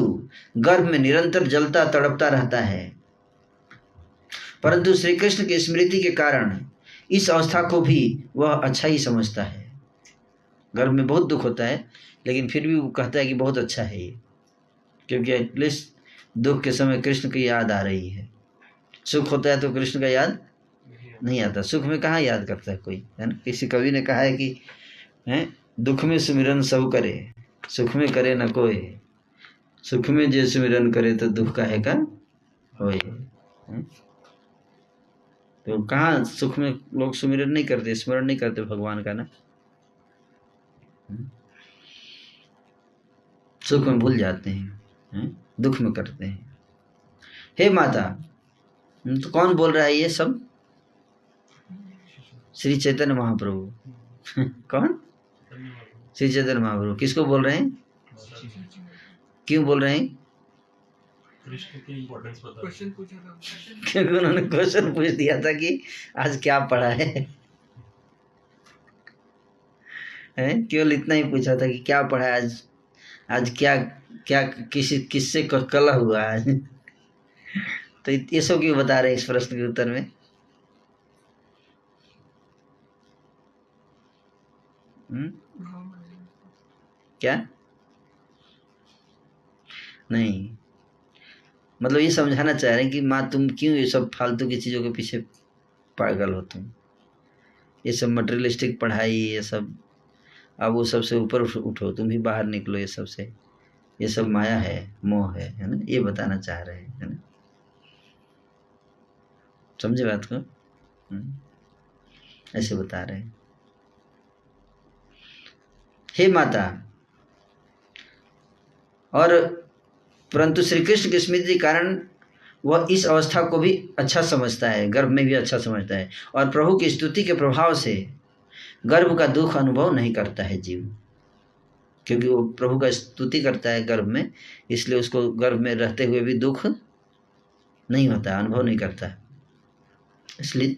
गर्भ में निरंतर जलता तड़पता रहता है, परंतु श्री कृष्ण की स्मृति के कारण इस अवस्था को भी वह अच्छा ही समझता है। गर्भ में बहुत दुख होता है लेकिन फिर भी वो कहता है कि बहुत अच्छा है ये, क्योंकि एटलीस्ट दुख के समय कृष्ण की याद आ रही है। सुख होता है तो कृष्ण का याद नहीं आता, सुख में कहाँ याद करता है कोई, है ना। किसी कवि ने कहा है कि दुख में सुमिरन सब करे, सुख में करे न कोई, सुख में जे सुमिरन करे तो दुख का है का होए। तो कहाँ सुख में लोग सुमिरन नहीं करते, स्मरण नहीं करते भगवान का ना, सुख में भूल जाते हैं, दुख में करते हैं। हे माता, तो कौन बोल रहा है ये सब? श्री चैतन्य महाप्रभु। कौन? श्री चैतन्य महाप्रभु। किसको बोल रहे हैं, क्यों बोल रहे हैं? कृष्ण की इम्पोर्टेंस बता। क्वेश्चन पूछा था, क्योंकि उन्होंने क्वेश्चन पूछ दिया था कि आज क्या पढ़ा है, केवल इतना ही पूछा था कि क्या पढ़ा है आज क्या क्या किससे कलह हुआ आज। तो ये सब क्यों बता रहे हैं इस प्रश्न के उत्तर में? क्या नहीं, मतलब ये समझाना चाह रहे हैं कि माँ तुम क्यों ये सब फालतू की चीज़ों के पीछे पागल हो, तुम ये सब मटेरियलिस्टिक पढ़ाई ये सब, अब वो सबसे ऊपर उठो, तुम भी बाहर निकलो ये सब से, ये सब माया है, मोह है ना, ये बताना चाह रहे हैं, है ना। समझे बात को? ऐसे बता रहे हैं। हे माता, और परंतु श्री कृष्ण की स्मृति के कारण वह इस अवस्था को भी अच्छा समझता है, गर्भ में भी अच्छा समझता है, और प्रभु की स्तुति के प्रभाव से गर्भ का दुख अनुभव नहीं करता है जीव, क्योंकि वो प्रभु का स्तुति करता है गर्भ में, इसलिए उसको गर्भ में रहते हुए भी दुख नहीं होता, अनुभव नहीं करता, इसलिए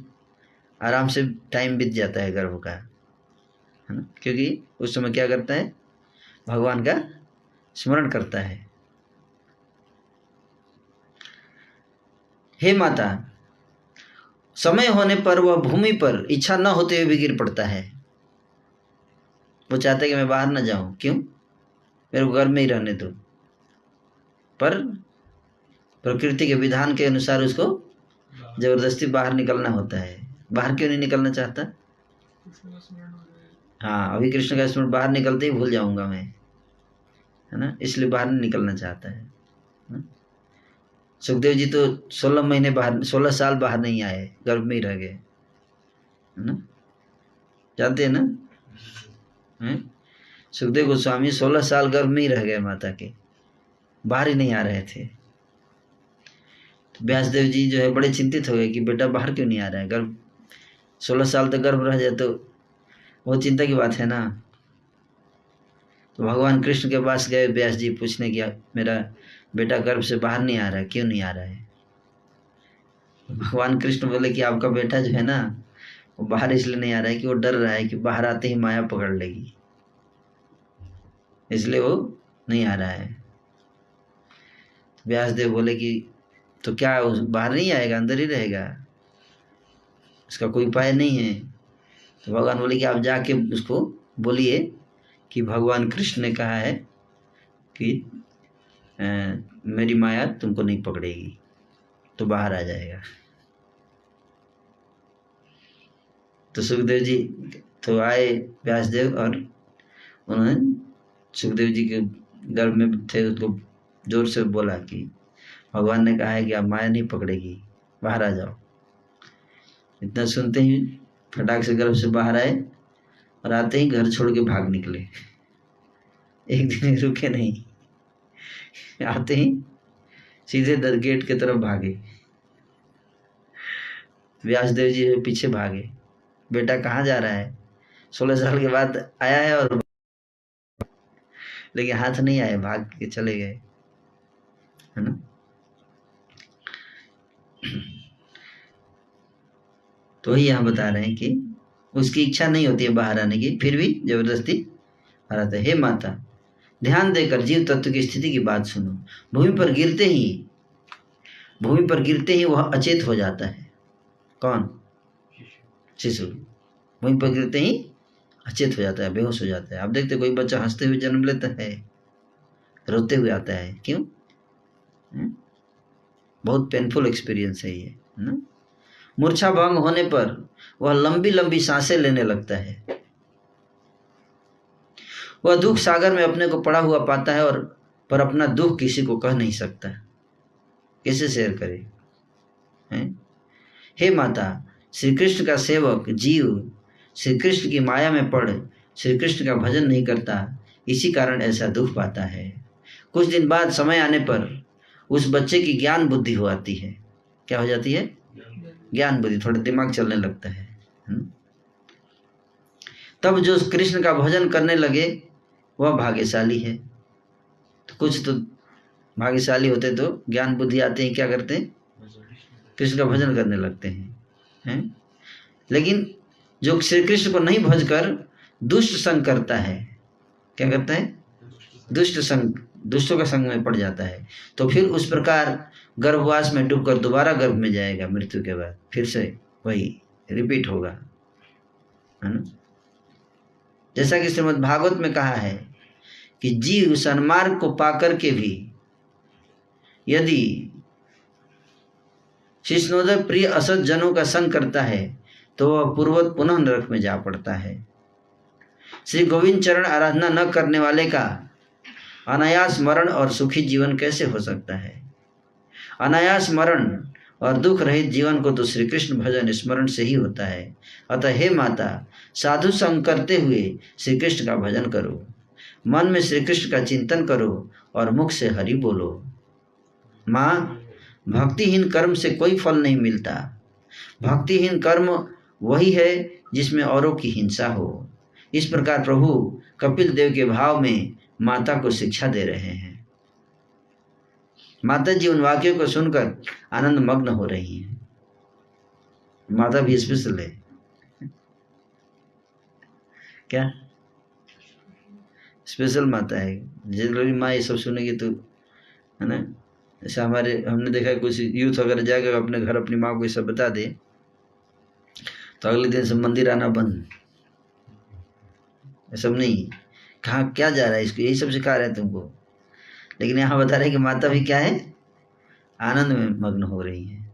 आराम से टाइम बीत जाता है गर्भ का, है ना। क्योंकि उस समय क्या करता है, भगवान का स्मरण करता है। हे माता, समय होने पर वह भूमि पर इच्छा न होते हुए भी गिर पड़ता है। वो चाहता है कि मैं बाहर न जाऊं, क्यों? मेरे को घर में ही रहने दो। पर प्रकृति के विधान के अनुसार उसको जबरदस्ती बाहर निकलना होता है। बाहर क्यों नहीं निकलना चाहता? कृष्ण का स्मरण हो जाए। हाँ, अभी कृष्ण का स्मरण, बाहर निकलते ही भूल जाऊंगा मैं, है ना, इसलिए बाहर नहीं निकलना चाहता है ना? सुखदेव जी तो 16 महीने बाहर, 16 साल बाहर नहीं आए, गर्भ में ही रह गए, है ना, जानते हैं ना? हैं? सुखदेव गोस्वामी 16 साल गर्भ में ही रह गए माता के, बाहर ही नहीं आ रहे थे। तो व्यासदेव जी जो है बड़े चिंतित हो गए कि बेटा बाहर क्यों नहीं आ रहा है, गर्भ 16 साल तक गर्भ रह जाए तो बहुत चिंता की बात है ना। तो भगवान कृष्ण के पास गए व्यास जी पूछने की, मेरा बेटा गर्भ से बाहर नहीं आ रहा है, क्यों नहीं आ रहा है? भगवान कृष्ण बोले कि आपका बेटा जो है ना, वो बाहर इसलिए नहीं आ रहा है कि वो डर रहा है कि बाहर आते ही माया पकड़ लेगी, इसलिए वो नहीं आ रहा है। व्यासदेव बोले कि तो क्या बाहर नहीं आएगा, अंदर ही रहेगा, इसका कोई उपाय नहीं है? तो भगवान बोले कि आप जाके उसको बोलिए कि भगवान कृष्ण ने कहा है कि मेरी माया तुमको नहीं पकड़ेगी, तो बाहर आ जाएगा। तो सुखदेव जी तो आए व्यासदेव, और उन्होंने सुखदेव जी के गर्भ में थे, उसको जोर से बोला कि भगवान ने कहा है कि आप माया नहीं पकड़ेगी, बाहर आ जाओ। इतना सुनते ही फटाक से गर्भ से बाहर आए, और आते ही घर छोड़ के भाग निकले, एक दिन रुके नहीं, आते ही सीधे गेट की तरफ भागे। व्यासदेव जी पीछे भागे, बेटा कहाँ जा रहा है? 16 साल के बाद आया है, और लेकिन हाथ नहीं आए, भाग के चले गए, है ना। तो ही यहाँ बता रहे हैं कि उसकी इच्छा नहीं होती है बाहर आने की, फिर भी जबरदस्ती बाहर आता है। हे माता, ध्यान देकर जीव तत्व की स्थिति की बात सुनो। भूमि पर गिरते ही वह अचेत हो जाता है। कौन? शिशु। भूमि पर गिरते ही अचेत हो जाता है, बेहोश हो जाता है। आप देखते कोई बच्चा हंसते हुए जन्म लेता है, रोते हुए आता है, क्यों? बहुत पेनफुल एक्सपीरियंस है ये, ना। मूर्छा भंग होने पर वह लंबी लंबी सांसें लेने लगता है। वह दुख सागर में अपने को पड़ा हुआ पाता है, और पर अपना दुख किसी को कह नहीं सकता, कैसे शेयर करे? हे माता, श्री कृष्ण का सेवक जीव श्री कृष्ण की माया में पड़ श्री कृष्ण का भजन नहीं करता, इसी कारण ऐसा दुख पाता है। कुछ दिन बाद समय आने पर उस बच्चे की ज्ञान बुद्धि हो आती है। क्या हो जाती है? ज्ञान बुद्धि, थोड़ा दिमाग चलने लगता है। तब जो कृष्ण का भजन करने लगे वह भाग्यशाली है। तो कुछ तो भाग्यशाली होते तो ज्ञान बुद्धि आते हैं, क्या करते हैं? कृष्ण का भजन करने लगते हैं। लेकिन जो श्री कृष्ण को नहीं भज कर दुष्ट संग करता है, क्या करता है? दुष्ट संग, दुष्टों का संग में पड़ जाता है, तो फिर उस प्रकार गर्भवास में डूबकर दोबारा गर्भ में जाएगा, मृत्यु के बाद फिर से वही रिपीट होगा, है ना। जैसा कि श्रीमद् भागवत में कहा है कि जीव सन्मार्ग को पाकर के भी यदि शिष्णोदय प्रिय असत जनों का संग करता है तो वह पूर्ववत पुनः नरक में जा पड़ता है। श्री गोविंद चरण आराधना न करने वाले का अनायास मरण और सुखी जीवन कैसे हो सकता है? अनायास मरण और दुख रहित जीवन को तो श्री कृष्ण भजन स्मरण से ही होता है। अतः हे माता, साधु संग करते हुए श्री कृष्ण का भजन करो, मन में श्री कृष्ण का चिंतन करो और मुख से हरि बोलो। माँ, भक्तिहीन कर्म से कोई फल नहीं मिलता। भक्तिहीन कर्म वही है जिसमें औरों की हिंसा हो। इस प्रकार प्रभु कपिल देव के भाव में माता को शिक्षा दे रहे हैं। माता जी उन वाक्यों को सुनकर आनंद मग्न हो रही हैं। माता भी स्पेशल है क्या? स्पेशल माता है। जरूरी माँ ये सब सुनेगी तो, है ना। जैसे हमने देखा कुछ यूथ अगर जाकर अपने घर अपनी माँ को ये सब बता दे तो अगले दिन से मंदिर आना बंद। सब नहीं, कहाँ क्या जा रहा है इसको, यही सब सिखा रहे हैं तुमको। लेकिन यहाँ बता रहे हैं कि माता भी क्या है, आनंद में मग्न हो रही है।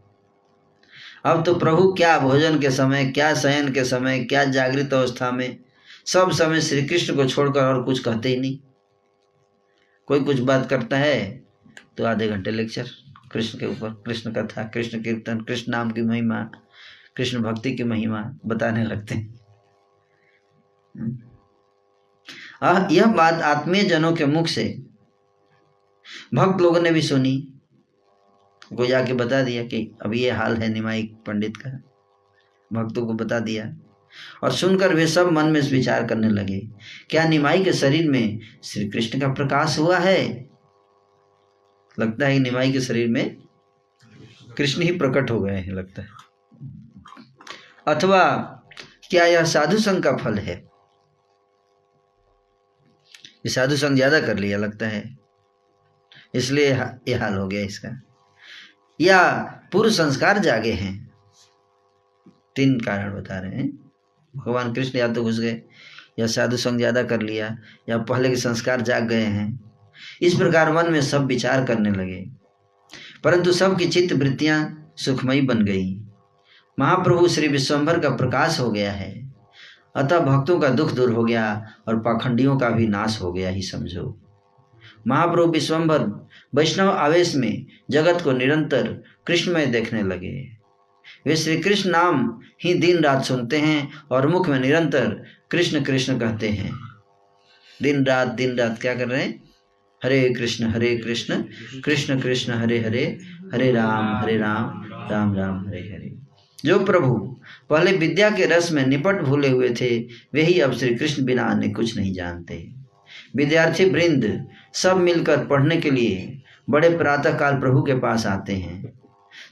अब तो प्रभु क्या भोजन के समय, क्या शयन के समय, क्या जागृत अवस्था में, सब समय श्री कृष्ण को छोड़कर और कुछ कहते ही नहीं। कोई कुछ बात करता है तो आधे घंटे लेक्चर कृष्ण के ऊपर, कृष्ण कथा, कृष्ण कीर्तन, कृष्ण नाम की महिमा, कृष्ण भक्ति की महिमा बताने लगते हैं। यह बात आत्मीय जनों के मुख से भक्त लोगों ने भी सुनी, को जाके बता दिया कि अभी ये हाल है निमाई पंडित का, भक्तों को बता दिया। और सुनकर वे सब मन में विचार करने लगे, क्या निमाई के शरीर में श्री कृष्ण का प्रकाश हुआ है? लगता है कि निमाई के शरीर में कृष्ण ही प्रकट हो गए हैं, लगता है। अथवा क्या यह साधु संग का फल है? ये साधु संग ज्यादा कर लिया लगता है, इसलिए यह हाल हो गया इसका। या पूर्व संस्कार जागे हैं। 3 कारण बता रहे हैं। भगवान कृष्ण या तो घुस गए, या साधु संग ज्यादा कर लिया, या पहले के संस्कार जाग गए हैं। इस प्रकार मन में सब विचार करने लगे, परंतु सबकी चित्त वृत्तियां सुखमयी बन गई। महाप्रभु श्री विश्वम्भर का प्रकाश हो गया है, अतः भक्तों का दुख दूर हो गया और पाखंडियों का भी नाश हो गया ही समझो। महाप्रभु विश्वम्भर वैष्णव आवेश में जगत को निरंतर कृष्णमय देखने लगे। वे श्री कृष्ण नाम ही दिन रात सुनते हैं और मुख में निरंतर कृष्ण कृष्ण कहते हैं। दिन रात क्या कर रहे हैं? हरे कृष्ण कृष्ण कृष्ण हरे हरे, हरे राम राम राम हरे हरे। जो प्रभु पहले विद्या के रस में निपट भूले हुए थे, वे ही अब श्री कृष्ण बिना अन्य कुछ नहीं जानते। विद्यार्थी वृंद सब मिलकर पढ़ने के लिए बड़े प्रातः काल प्रभु के पास आते हैं,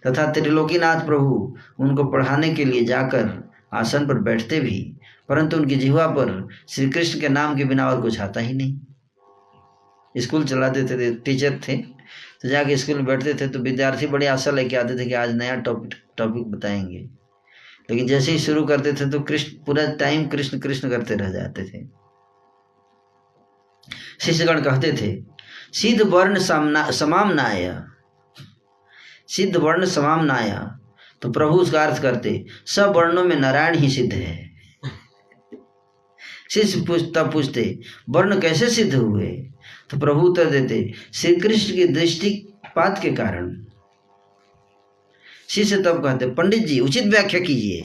तथा त्रिलोकीनाथ प्रभु उनको पढ़ाने के लिए जाकर आसन पर बैठते भी, परंतु उनकी जिह्वा पर श्री कृष्ण के नाम के बिना और कुछ आता ही नहीं। स्कूल चलाते थे, टीचर थे, तो जाके स्कूल में बैठते थे तो विद्यार्थी बड़ी आशा लेके आते थे कि आज नया टॉपिक बताएंगे, लेकिन जैसे ही शुरू करते थे तो कृष्ण पूरा टाइम कृष्ण कृष्ण करते रह जाते थे। शिष्यगण कहते थे, सिद्ध वर्ण समामनाय, तो प्रभु उसका अर्थ करते, सब वर्णों में नारायण ही सिद्ध है। शिष्य तब पूछते, वर्ण कैसे सिद्ध हुए? तो प्रभु उत्तर देते, श्री कृष्ण की दृष्टिपात के कारण। शिष्य तब कहते, पंडित जी उचित व्याख्या कीजिए।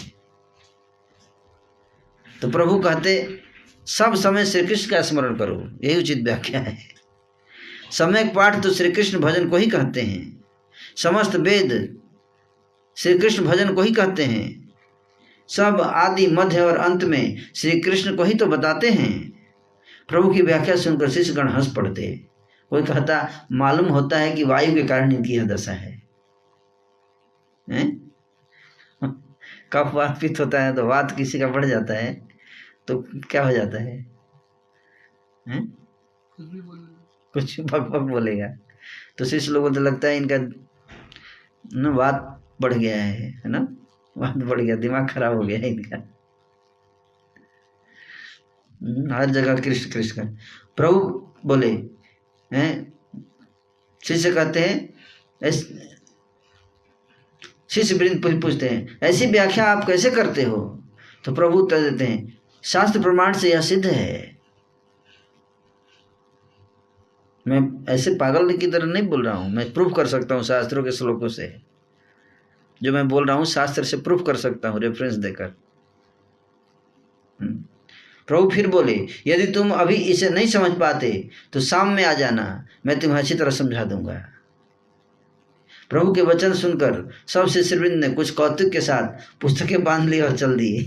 तो प्रभु कहते, सब समय श्री कृष्ण का स्मरण करो, यही उचित व्याख्या है। सम्यक पाठ तो श्री कृष्ण भजन को ही कहते हैं, समस्त वेद श्री कृष्ण भजन को ही कहते हैं, सब आदि मध्य और अंत में श्री कृष्ण को ही तो बताते हैं। प्रभु की व्याख्या सुनकर शिष्यगण हंस पड़ते। कोई कहता, मालूम होता है कि वायु के कारण इनकी यह दशा है। कफ वात पित्त होता है तो वात किसी का बढ़ जाता है तो क्या हो जाता है? कुछ भक भक बोलेगा तो शिष्य लोगों को लगता है इनका ना वात बढ़ गया है ना, वात बढ़ गया, दिमाग खराब हो गया है इनका। हर जगह कृष्ण कृष्ण का। प्रभु बोले हैं, शिष्य कहते हैं, शिष्य वृंद पूछते हैं, ऐसी व्याख्या आप कैसे करते हो? तो प्रभु उत्तर देते हैं, शास्त्र प्रमाण से यह सिद्ध है। मैं ऐसे पागल की तरह नहीं बोल रहा हूं, मैं प्रूफ कर सकता हूं शास्त्रों के श्लोकों से। जो मैं बोल रहा हूं शास्त्र से प्रूफ कर सकता हूं रेफरेंस देकर। प्रभु फिर बोले, यदि तुम अभी इसे नहीं समझ पाते तो शाम में आ जाना, मैं तुम्हें अच्छी तरह समझा दूंगा। प्रभु के वचन सुनकर सब शिष्यवृंद ने कुछ कौतुक के साथ पुस्तकें बांध ली और चल दिए।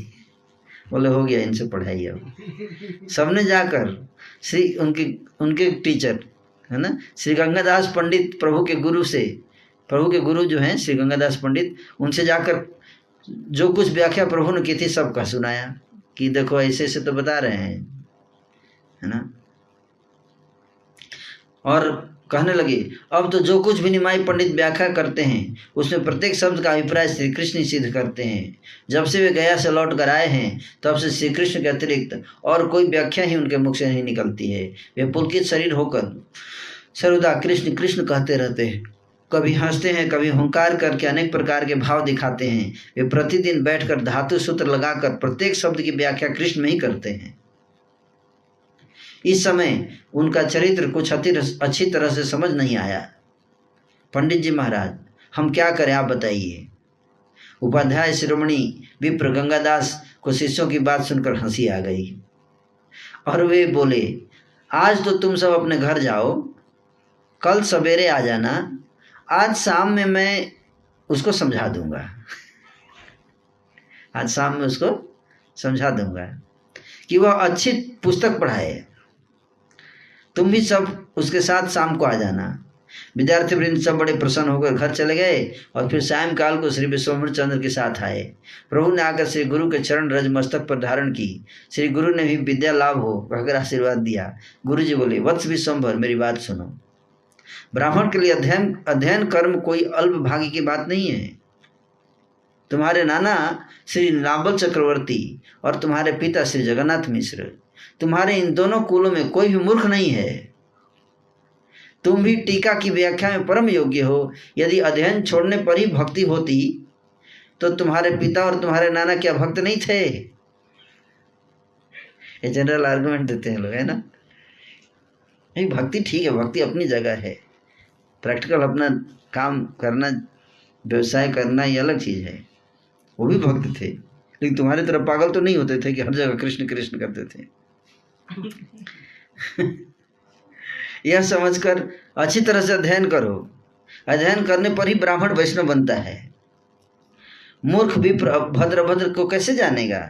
बोले हो गया इनसे पढ़ाई। अब सबने जाकर श्री उनके टीचर है ना श्री गंगादास पंडित, प्रभु के गुरु जो हैं श्री गंगादास पंडित, उनसे जाकर जो कुछ व्याख्या प्रभु ने की थी सबका सुनाया कि देखो ऐसे ऐसे तो बता रहे हैं, है ना। और कहने लगे, अब तो जो कुछ भी निमाई पंडित व्याख्या करते हैं उसमें प्रत्येक शब्द का अभिप्राय श्री कृष्ण ही सिद्ध करते हैं। जब से वे गया से लौट कर आए हैं तब से श्री कृष्ण के अतिरिक्त और कोई व्याख्या ही उनके मुख से नहीं निकलती है। वे पुलकित शरीर होकर सर्वदा कृष्ण कृष्ण कहते रहते हैं, कभी हंसते हैं, कभी हुंकार करके अनेक प्रकार के भाव दिखाते हैं। वे प्रतिदिन बैठकर धातु सूत्र लगाकर प्रत्येक शब्द की व्याख्या कृष्ण में ही करते हैं। इस समय उनका चरित्र कुछ अच्छी तरह से समझ नहीं आया। पंडित जी महाराज, हम क्या करें, आप बताइए। उपाध्याय शिरोमणि विप्र गंगादास को शिष्यों की बात सुनकर हंसी आ गई और वे बोले, आज तो तुम सब अपने घर जाओ, कल सवेरे आ जाना, आज शाम में मैं उसको समझा दूंगा। आज शाम में उसको समझा दूंगा कि वह अच्छी पुस्तक पढ़ाए। तुम भी सब उसके साथ शाम को आ जाना। विद्यार्थी वृंद सब बड़े प्रसन्न होकर घर चले गए और फिर सायंकाल को श्री विश्वम्भर चंद्र के साथ आए। प्रभु ने आकर श्री गुरु के चरण रज मस्तक पर धारण की। श्री गुरु ने भी विद्या लाभ हो कहकर आशीर्वाद दिया। गुरु जी बोले, वत्स विश्वम्भर, मेरी बात सुनो। ब्राह्मण के लिए अध्ययन कर्म कोई अल्पभागी की बात नहीं है। तुम्हारे नाना श्री नाबल चक्रवर्ती और तुम्हारे पिता श्री जगन्नाथ मिश्र, तुम्हारे इन दोनों कुलों में कोई भी मूर्ख नहीं है। तुम भी टीका की व्याख्या में परम योग्य हो। यदि अध्ययन छोड़ने पर ही भक्ति होती तो तुम्हारे पिता और तुम्हारे नाना क्या भक्त नहीं थे? ये जनरल आर्गुमेंट देते हैं लोग, है ना। नहीं, भक्ति ठीक है, भक्ति अपनी जगह है। प्रैक्टिकल अपना काम करना, व्यवसाय करना, ये अलग चीज़ है। वो भी भक्त थे, लेकिन तुम्हारे तरह पागल तो नहीं होते थे कि हर जगह कृष्ण कृष्ण करते थे। यह समझकर अच्छी तरह से अध्ययन करो। अध्ययन करने पर ही ब्राह्मण वैष्णव बनता है। मूर्ख भी भद्र को कैसे जानेगा?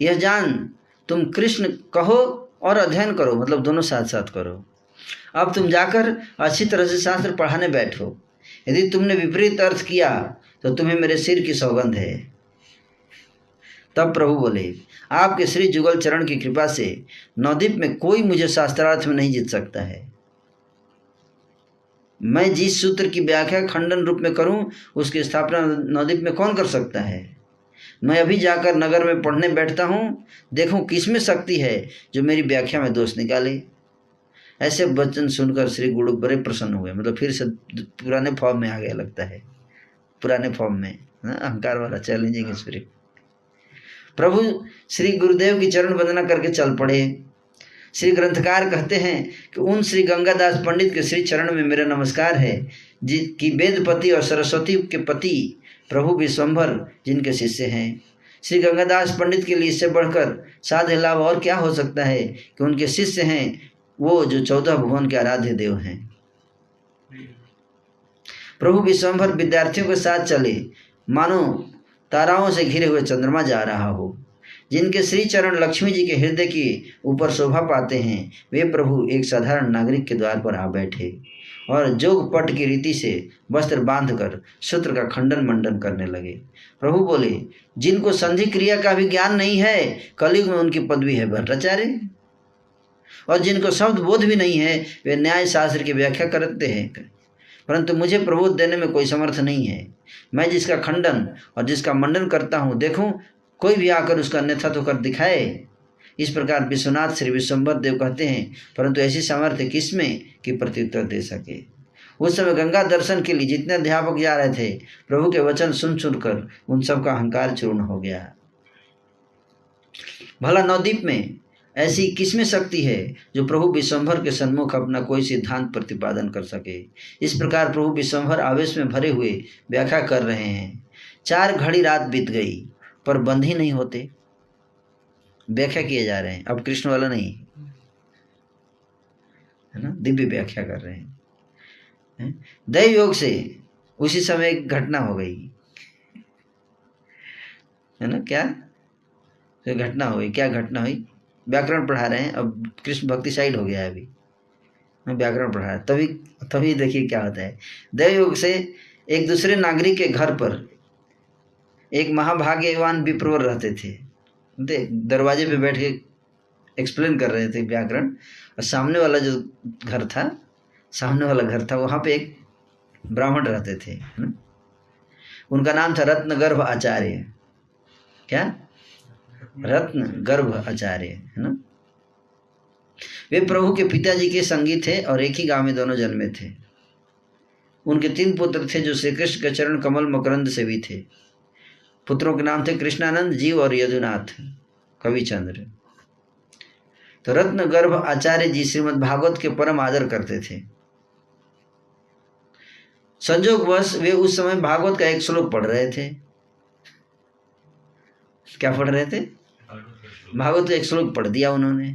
यह जान तुम कृष्ण कहो और अध्ययन करो, मतलब दोनों साथ साथ करो। अब तुम जाकर अच्छी तरह से शास्त्र पढ़ाने बैठो। यदि तुमने विपरीत अर्थ किया तो तुम्हें मेरे सिर की सौगंध है। तब प्रभु बोले, आपके श्री जुगल चरण की कृपा से नवद्वीप में कोई मुझे शास्त्रार्थ में नहीं जीत सकता है। मैं जिस सूत्र की व्याख्या खंडन रूप में करूं उसकी स्थापना नवद्वीप में कौन कर सकता है? मैं अभी जाकर नगर में पढ़ने बैठता हूं, देखूं किसमें शक्ति है जो मेरी व्याख्या में दोष निकाले। ऐसे वचन सुनकर श्री गुरु बड़े प्रसन्न हुए, मतलब फिर से पुराने फॉर्म में आ गया लगता है, पुराने फॉर्म में, अहंकार वाला चैलेंजिंग स्पिरिट। प्रभु श्री गुरुदेव की चरण वंदना करके चल पड़े। श्री ग्रंथकार कहते हैं कि उन श्री गंगादास पंडित के श्री चरण में मेरा नमस्कार है, जिनकी वेदपति और सरस्वती के पति प्रभु विश्वम्भर जिनके शिष्य हैं। श्री गंगादास पंडित के लिए इससे बढ़कर साध्य लाभ और क्या हो सकता है कि उनके शिष्य हैं वो जो 14 भुवन के आराध्य देव हैं। प्रभु विश्वम्भर विद्यार्थियों के साथ चले, मानो ताराओं से घिरे हुए चंद्रमा जा रहा हो। जिनके श्री चरण लक्ष्मी जी के हृदय के ऊपर शोभा पाते हैं, वे प्रभु एक साधारण नागरिक के द्वार पर आ बैठे और जोग पट की रीति से वस्त्र बांधकर सूत्र का खंडन मंडन करने लगे। प्रभु बोले, जिनको संधि क्रिया का भी ज्ञान नहीं है, कलयुग में उनकी पदवी है भट्टाचार्य, और जिनको शब्द बोध भी नहीं है, वे न्याय शास्त्र की व्याख्या करते हैं, परंतु मुझे प्रबोध देने में कोई समर्थ नहीं है। मैं जिसका खंडन और जिसका मंडन करता हूँ, देखूं कोई भी आकर उसका अन्यथा तो कर दिखाए। इस प्रकार विश्वनाथ श्री विश्वम्भर देव कहते हैं, परंतु ऐसी सामर्थ्य किसमें कि प्रत्युत्तर दे सके। उस समय गंगा दर्शन के लिए जितने अध्यापक जा रहे थे, प्रभु के वचन सुन सुनकर उन सबका अहंकार चूर्ण हो गया। भला नवद्वीप में ऐसी किसमें शक्ति है जो प्रभु विश्वम्भर के सन्मुख अपना कोई सिद्धांत प्रतिपादन कर सके। इस प्रकार प्रभु विश्वम्भर आवेश में भरे हुए व्याख्या कर रहे हैं। 4 घड़ी रात बीत गई पर बंद ही नहीं होते। व्याख्या किए जा रहे हैं, अब कृष्ण वाला नहीं है ना, दिव्य व्याख्या कर रहे हैं। दैव योग से उसी समय एक घटना हो गई है ना। क्या घटना हुई? क्या घटना हुई? व्याकरण पढ़ा रहे हैं, अब कृष्ण भक्ति साइड हो गया है, अभी मैं व्याकरण पढ़ा रहा, तभी देखिए क्या होता है। दैवयोग से एक दूसरे नागरिक के घर पर एक महाभाग्यवान विप्रवर रहते थे। दरवाजे पे बैठ के एक्सप्लेन कर रहे थे व्याकरण, और सामने वाला जो घर था, सामने वाला घर था, वहाँ पे एक ब्राह्मण रहते थे, है ना। उनका नाम था रत्नगर्भ आचार्य। क्या? रत्नगर्भ आचार्य, है ना। वे प्रभु के पिताजी के संगी थे और एक ही गांव में दोनों जन्मे थे। उनके 3 पुत्र थे जो श्री कृष्ण के चरण कमल मकरंद से भी थे। पुत्रों के नाम थे कृष्णानंद, जीव और यदुनाथ, कविचंद्र। तो रत्नगर्भ आचार्य जी श्रीमद् भागवत के परम आदर करते थे। संजोगवश वे उस समय भागवत का एक श्लोक पढ़ रहे थे। क्या पढ़ रहे थे? भागवत का एक श्लोक पढ़ दिया उन्होंने।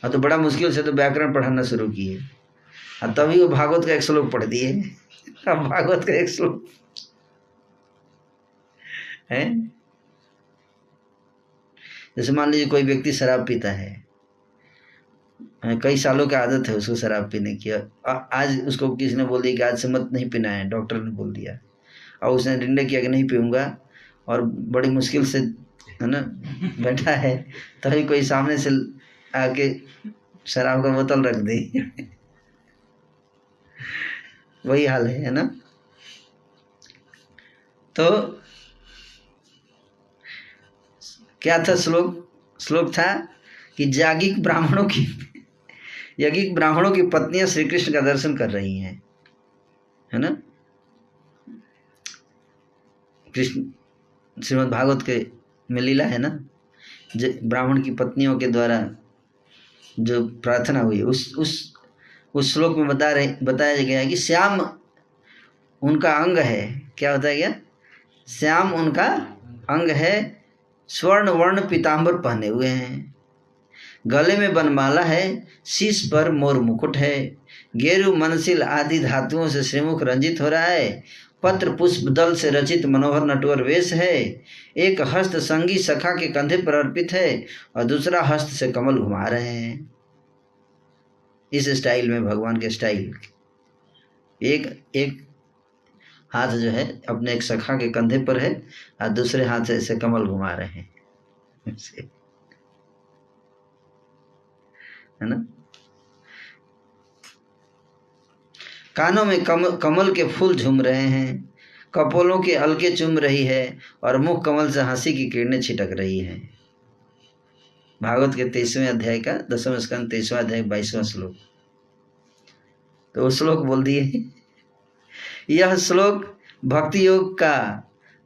हाँ, तो बड़ा मुश्किल से तो व्याकरण पढ़ाना शुरू किए, और तभी वो भागवत का एक श्लोक पढ़ दिए। अब भागवत का एक श्लोक है, जैसे मान लीजिए कोई व्यक्ति शराब पीता है, कई सालों की आदत है उसको शराब पीने की। आज उसको किसी ने बोल दिया कि आज से मत नहीं पीना है, डॉक्टर ने बोल दिया, और उसने निर्णय किया कि नहीं पीऊँगा, और बड़ी मुश्किल से, है ना, बैठा है, तभी कोई सामने से आके शराब का बोतल रख दे। वही हाल है ना। तो क्या था श्लोक था कि यज्ञिक ब्राह्मणों की पत्नियां श्री कृष्ण का दर्शन कर रही हैं, है ना। कृष्ण श्रीमद् भागवत के में लीला है ना, ब्राह्मण की पत्नियों के द्वारा जो प्रार्थना हुई, उस श्लोक में बताया गया है कि श्याम उनका अंग है। क्या बताया गया? श्याम उनका अंग है, स्वर्ण वर्ण पीताम्बर पहने हुए हैं, गले में बनमाला है, शीश पर मोर मुकुट है, गेरु मनसिल आदि धातुओं से श्रीमुख रंजित हो रहा है, पत्र पुष्प दल से रचित मनोहर नटवर वेश है, एक हस्त संगी सखा के कंधे पर अर्पित है और दूसरा हस्त से कमल घुमा रहे हैं। इस स्टाइल में, भगवान के स्टाइल, एक हाथ जो है अपने एक सखा के कंधे पर है और दूसरे हाथ से ऐसे कमल घुमा रहे हैं, है ना। कानों में कमल के फूल झूम रहे हैं, कपोलों के अलके चुम रही है और मुख कमल से हंसी की किरणें छिटक रही हैं। भागवत के 23वें अध्याय का 10वें स्कंद 23वां अध्याय 22वां श्लोक। तो वो श्लोक बोल दिए। यह श्लोक भक्ति योग का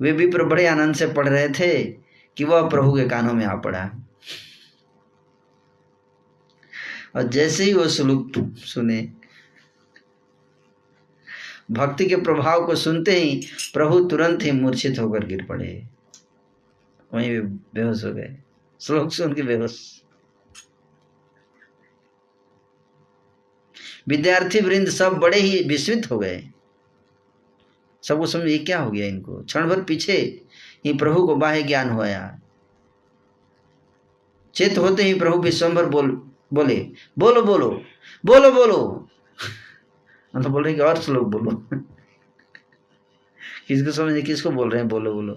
वे विप्र बड़े आनंद से पढ़ रहे थे कि वह प्रभु के कानों में आ पड़ा, और जैसे ही वो श्लोक सुने, भक्ति के प्रभाव को सुनते ही प्रभु तुरंत ही मूर्छित होकर गिर पड़े, वहीं बेहोश हो गए, श्लोक सुन के बेहोश। विद्यार्थी वृंद सब बड़े ही विस्मित हो गए, सबको समझ ये क्या हो गया इनको। क्षण भर पीछे ही प्रभु को बाह्य ज्ञान हुआ। चेत होते ही प्रभु विश्वम्भर बोले बोलो बोलो बोलो बोलो। मतलब बोल रहे कि और श्लोक बोलो। किसको समझे, किसको बोल रहे हैं बोलो बोलो,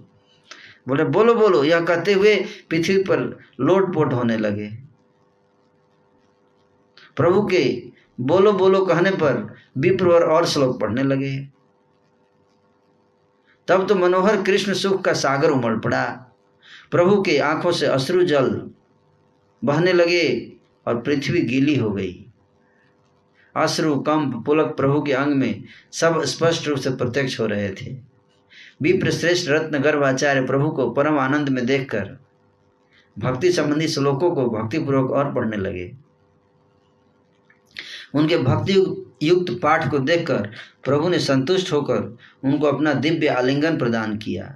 बोले बोलो बोलो। यह कहते हुए पृथ्वी पर लोटपोट होने लगे। प्रभु के बोलो बोलो कहने पर विप्र और श्लोक पढ़ने लगे। तब तो मनोहर कृष्ण सुख का सागर उमड़ पड़ा। प्रभु के आंखों से अश्रु जल बहने लगे और पृथ्वी गीली हो गई। अश्रु कंप पुलक प्रभु के अंग में सब स्पष्ट रूप से प्रत्यक्ष हो रहे थे। विप्र श्रेष्ठ रत्नगर्भ आचार्य प्रभु को परम आनंद में देखकर भक्ति संबंधी श्लोकों को भक्तिपूर्वक और पढ़ने लगे। उनके भक्ति युक्त पाठ को देखकर प्रभु ने संतुष्ट होकर उनको अपना दिव्य आलिंगन प्रदान किया।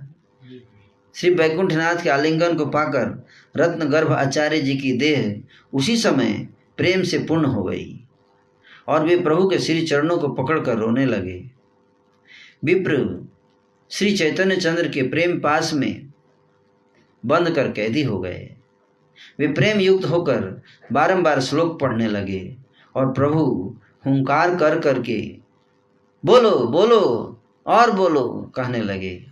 श्री वैकुंठनाथ के आलिंगन को पाकर रत्नगर्भ आचार्य जी की देह उसी समय प्रेम से पूर्ण हो गई और वे प्रभु के श्री चरणों को पकड़कर रोने लगे। विप्र श्री चैतन्य चंद्र के प्रेम पास में बंद कर कैदी हो गए। वे प्रेम युक्त होकर बारंबार श्लोक पढ़ने लगे और प्रभु हुंकार कर करके बोलो बोलो और बोलो कहने लगे।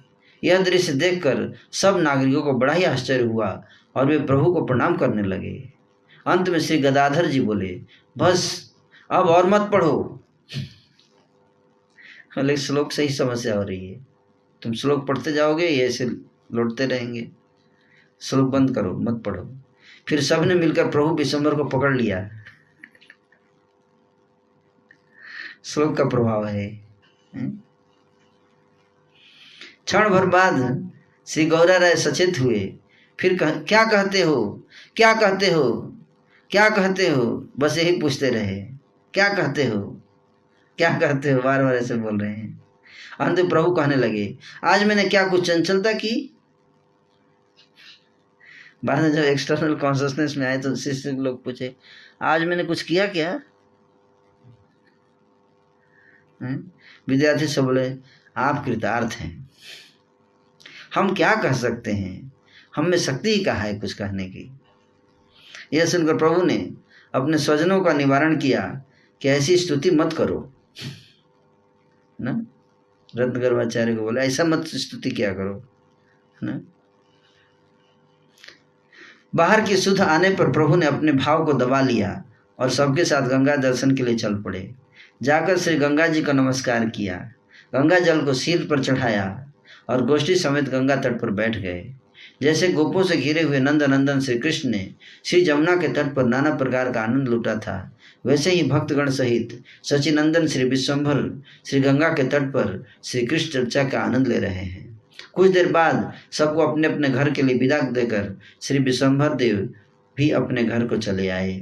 यह दृश्य देखकर सब नागरिकों को बड़ा ही आश्चर्य हुआ और वे प्रभु को प्रणाम करने लगे। अंत में श्री गदाधर जी बोले, बस अब और मत पढ़ो। लेकिन श्लोक से ही समस्या हो रही है। तुम श्लोक पढ़ते जाओगे ये ऐसे लौटते रहेंगे। श्लोक बंद करो, मत पढ़ो। फिर सबने मिलकर प्रभु विश्वम्भर को पकड़ लिया। श्लोक का प्रभाव है। क्षण भर बाद श्री गौरा राय सचेत हुए। फिर क्या कहते हो, क्या कहते हो, क्या कहते हो, बस यही पूछते रहे, क्या कहते हो, क्या कहते हो, बार बार ऐसे बोल रहे हैं। अंत प्रभु कहने लगे, आज मैंने क्या कुछ चंचलता की। बाद में जब एक्सटर्नल कॉन्शियसनेस में आए तो शिष्य लोग पूछे, आज मैंने कुछ किया क्या? विद्यार्थी सब बोले, आप कृतार्थ हैं, हम क्या कह सकते हैं, हम में शक्ति ही कहाँ है कुछ कहने की। यह सुनकर प्रभु ने अपने स्वजनों का निवारण किया कि ऐसी स्तुति मत करो ना। रत्नगर्भाचार्य को बोला, ऐसा मत स्तुति किया करो ना। बाहर की सुध आने पर प्रभु ने अपने भाव को दबा लिया और सबके साथ गंगा दर्शन के लिए चल पड़े। जाकर श्री गंगा जी को नमस्कार किया, गंगा जल को सिर पर चढ़ाया और गोष्ठी समेत गंगा तट पर बैठ गए। जैसे गोपों से घिरे हुए नंद नंदन श्री कृष्ण ने श्री जमुना के तट पर नाना प्रकार का आनंद लूटा था, वैसे ही भक्तगण सहित सचिनंदन श्री विश्वम्भर श्री गंगा के तट पर श्री कृष्ण चर्चा का आनंद ले रहे हैं। कुछ देर बाद सबको अपने अपने घर के लिए विदा देकर श्री विश्वम्भर देव भी अपने घर को चले आए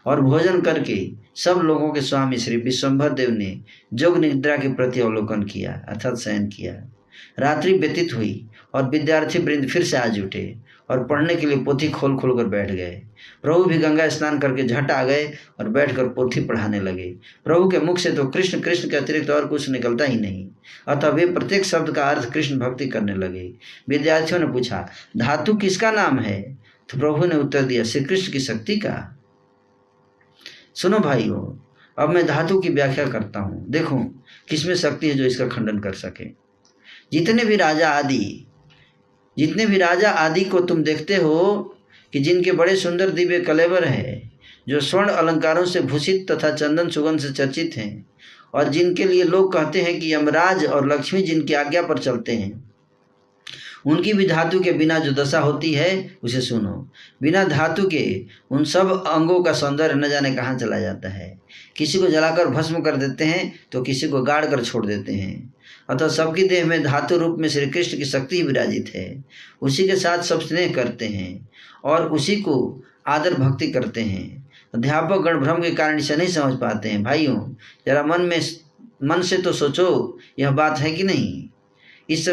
और भोजन करके सब लोगों के स्वामी श्री विश्वम्भर देव ने जोग निद्रा के प्रति अवलोकन किया अर्थात शयन किया। रात्रि व्यतीत हुई और विद्यार्थी वृंद फिर से आज उठे और पढ़ने के लिए पोथी खोल खोल कर बैठ गए। प्रभु भी गंगा स्नान करके झट आ गए और बैठकर पोथी पढ़ाने लगे। प्रभु के मुख से तो कृष्ण कृष्ण के अतिरिक्त और कुछ निकलता ही नहीं, अतः वे प्रत्येक शब्द का अर्थ कृष्ण भक्ति करने लगे। विद्यार्थियों ने पूछा, धातु किसका नाम है? तो प्रभु ने उत्तर दिया, श्री कृष्ण की शक्ति का। सुनो भाइयों, अब मैं धातु की व्याख्या करता हूँ, देखो किसमें शक्ति है जो इसका खंडन कर सके। जितने भी राजा आदि को तुम देखते हो कि जिनके बड़े सुंदर दिव्य कलेवर है, जो स्वर्ण अलंकारों से भूषित तथा चंदन सुगंध से चर्चित हैं, और जिनके लिए लोग कहते हैं कि यमराज और लक्ष्मी जिनकी आज्ञा पर चलते हैं, उनकी भी धातु के बिना जो दशा होती है उसे सुनो। बिना धातु के उन सब अंगों का सौंदर्य न जाने कहाँ चला जाता है। किसी को जलाकर भस्म कर देते हैं तो किसी को गाड़ कर छोड़ देते हैं। अतः सबकी देह में धातु रूप में श्री कृष्ण की शक्ति विराजित है। उसी के साथ सब स्नेह करते हैं और उसी को आदर भक्ति करते हैं। अध्यापक गण भ्रम के कारण इसे नहीं समझ पाते हैं। भाइयों, जरा मन से तो सोचो, यह बात है कि नहीं? इस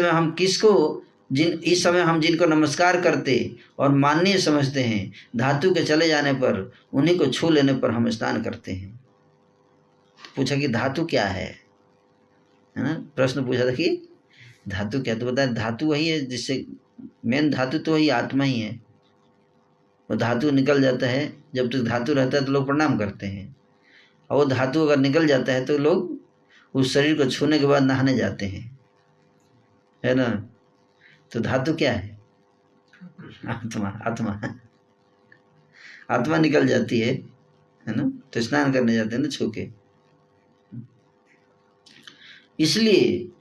समय हम जिनको नमस्कार करते और माननीय समझते हैं, धातु के चले जाने पर उन्हीं को छू लेने पर हम स्नान करते हैं। पूछा कि धातु क्या है ना? प्रश्न पूछा था कि धातु क्या? तो बताया धातु वही है जिससे मेन धातु तो वही आत्मा ही है। वो धातु निकल जाता है, जब तक धातु रहता है तो लोग प्रणाम करते हैं, और वो धातु अगर निकल जाता है तो लोग उस शरीर को छूने के बाद नहाने जाते हैं, है ना? तो धातु क्या है? आत्मा निकल जाती है ना? तो स्नान करने जाते हैं ना छू के। इसलिए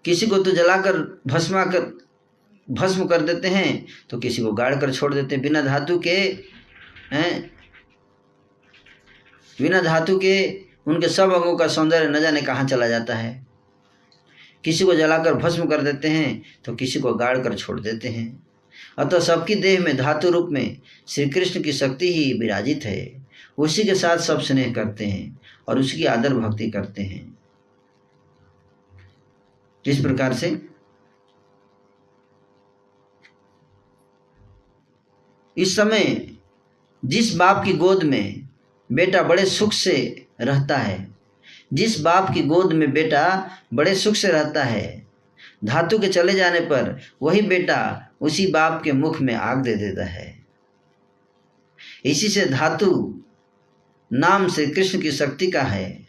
किसी को तो जलाकर भस्म कर देते हैं तो किसी को गाड़ कर छोड़ देते हैं। बिना धातु के उनके सब अंगों का सौंदर्य न जाने कहाँ चला जाता है। किसी को जलाकर भस्म कर देते हैं तो किसी को गाड़ कर छोड़ देते हैं। अतः सबकी देह में धातु रूप में श्री कृष्ण की शक्ति ही विराजित है। उसी के साथ सब स्नेह करते हैं और उसकी आदर भक्ति करते हैं। इस प्रकार से इस समय जिस बाप की गोद में बेटा बड़े सुख से रहता है, धातु के चले जाने पर वही बेटा उसी बाप के मुख में आग दे देता है। इसी से धातु नाम से कृष्ण की शक्ति का है,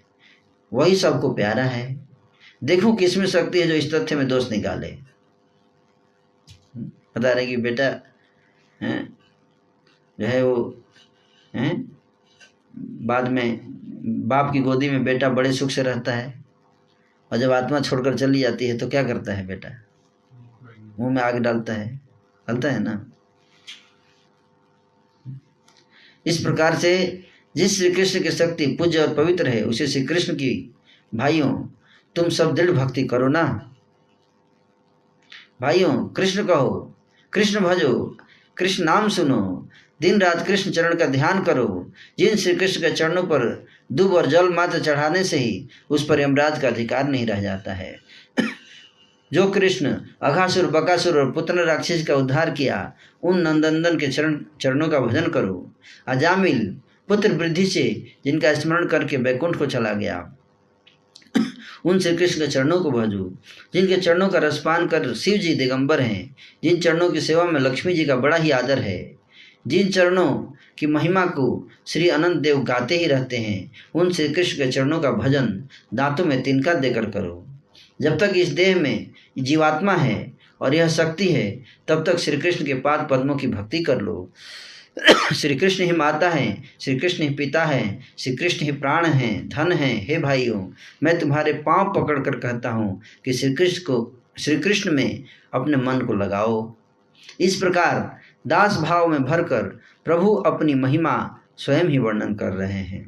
वही सबको प्यारा है। देखो किसमें शक्ति है जो इस तथ्य में दोष निकाले। बता रहे कि बेटा जो है वो बाद में बाप की गोदी में बेटा बड़े सुख से रहता है, और जब आत्मा छोड़कर चली जाती है तो क्या करता है बेटा? मुंह में आग डालता है ना। इस प्रकार से जिस श्री कृष्ण की शक्ति पूज्य और पवित्र है, उसे श्री कृष्ण की भाइयों तुम सब दृढ़ भक्ति करो ना। भाइयों कृष्ण कहो, कृष्ण भजो, कृष्ण नाम सुनो, दिन रात कृष्ण चरण का ध्यान करो। जिन श्री कृष्ण के चरणों पर दूब और जल मात्र चढ़ाने से ही उस पर यमराज का अधिकार नहीं रह जाता है। जो कृष्ण अघासुर, बकासुर और पुतना राक्षस का उद्धार किया, उन नंदनंदन के चरणों का भजन करो। अजामिल पुत्र वृद्धि से जिनका स्मरण करके बैकुंठ को चला गया, उन श्री कृष्ण के चरणों को भजो। जिनके चरणों का रसपान कर शिव जी दिगंबर हैं, जिन चरणों की सेवा में लक्ष्मी जी का बड़ा ही आदर है, जिन चरणों की महिमा को श्री अनंत देव गाते ही रहते हैं, उन श्री कृष्ण के चरणों का भजन दांतों में तिनका देकर करो। जब तक इस देह में जीवात्मा है और यह शक्ति है, तब तक श्री कृष्ण के पाद पद्मों की भक्ति कर लो। श्री कृष्ण ही माता है, श्री कृष्ण ही पिता है, श्री कृष्ण ही प्राण हैं, धन हैं। हे भाइयों, मैं तुम्हारे पांव पकड़कर कहता हूँ कि श्री कृष्ण में अपने मन को लगाओ। इस प्रकार दास भाव में भरकर प्रभु अपनी महिमा स्वयं ही वर्णन कर रहे हैं।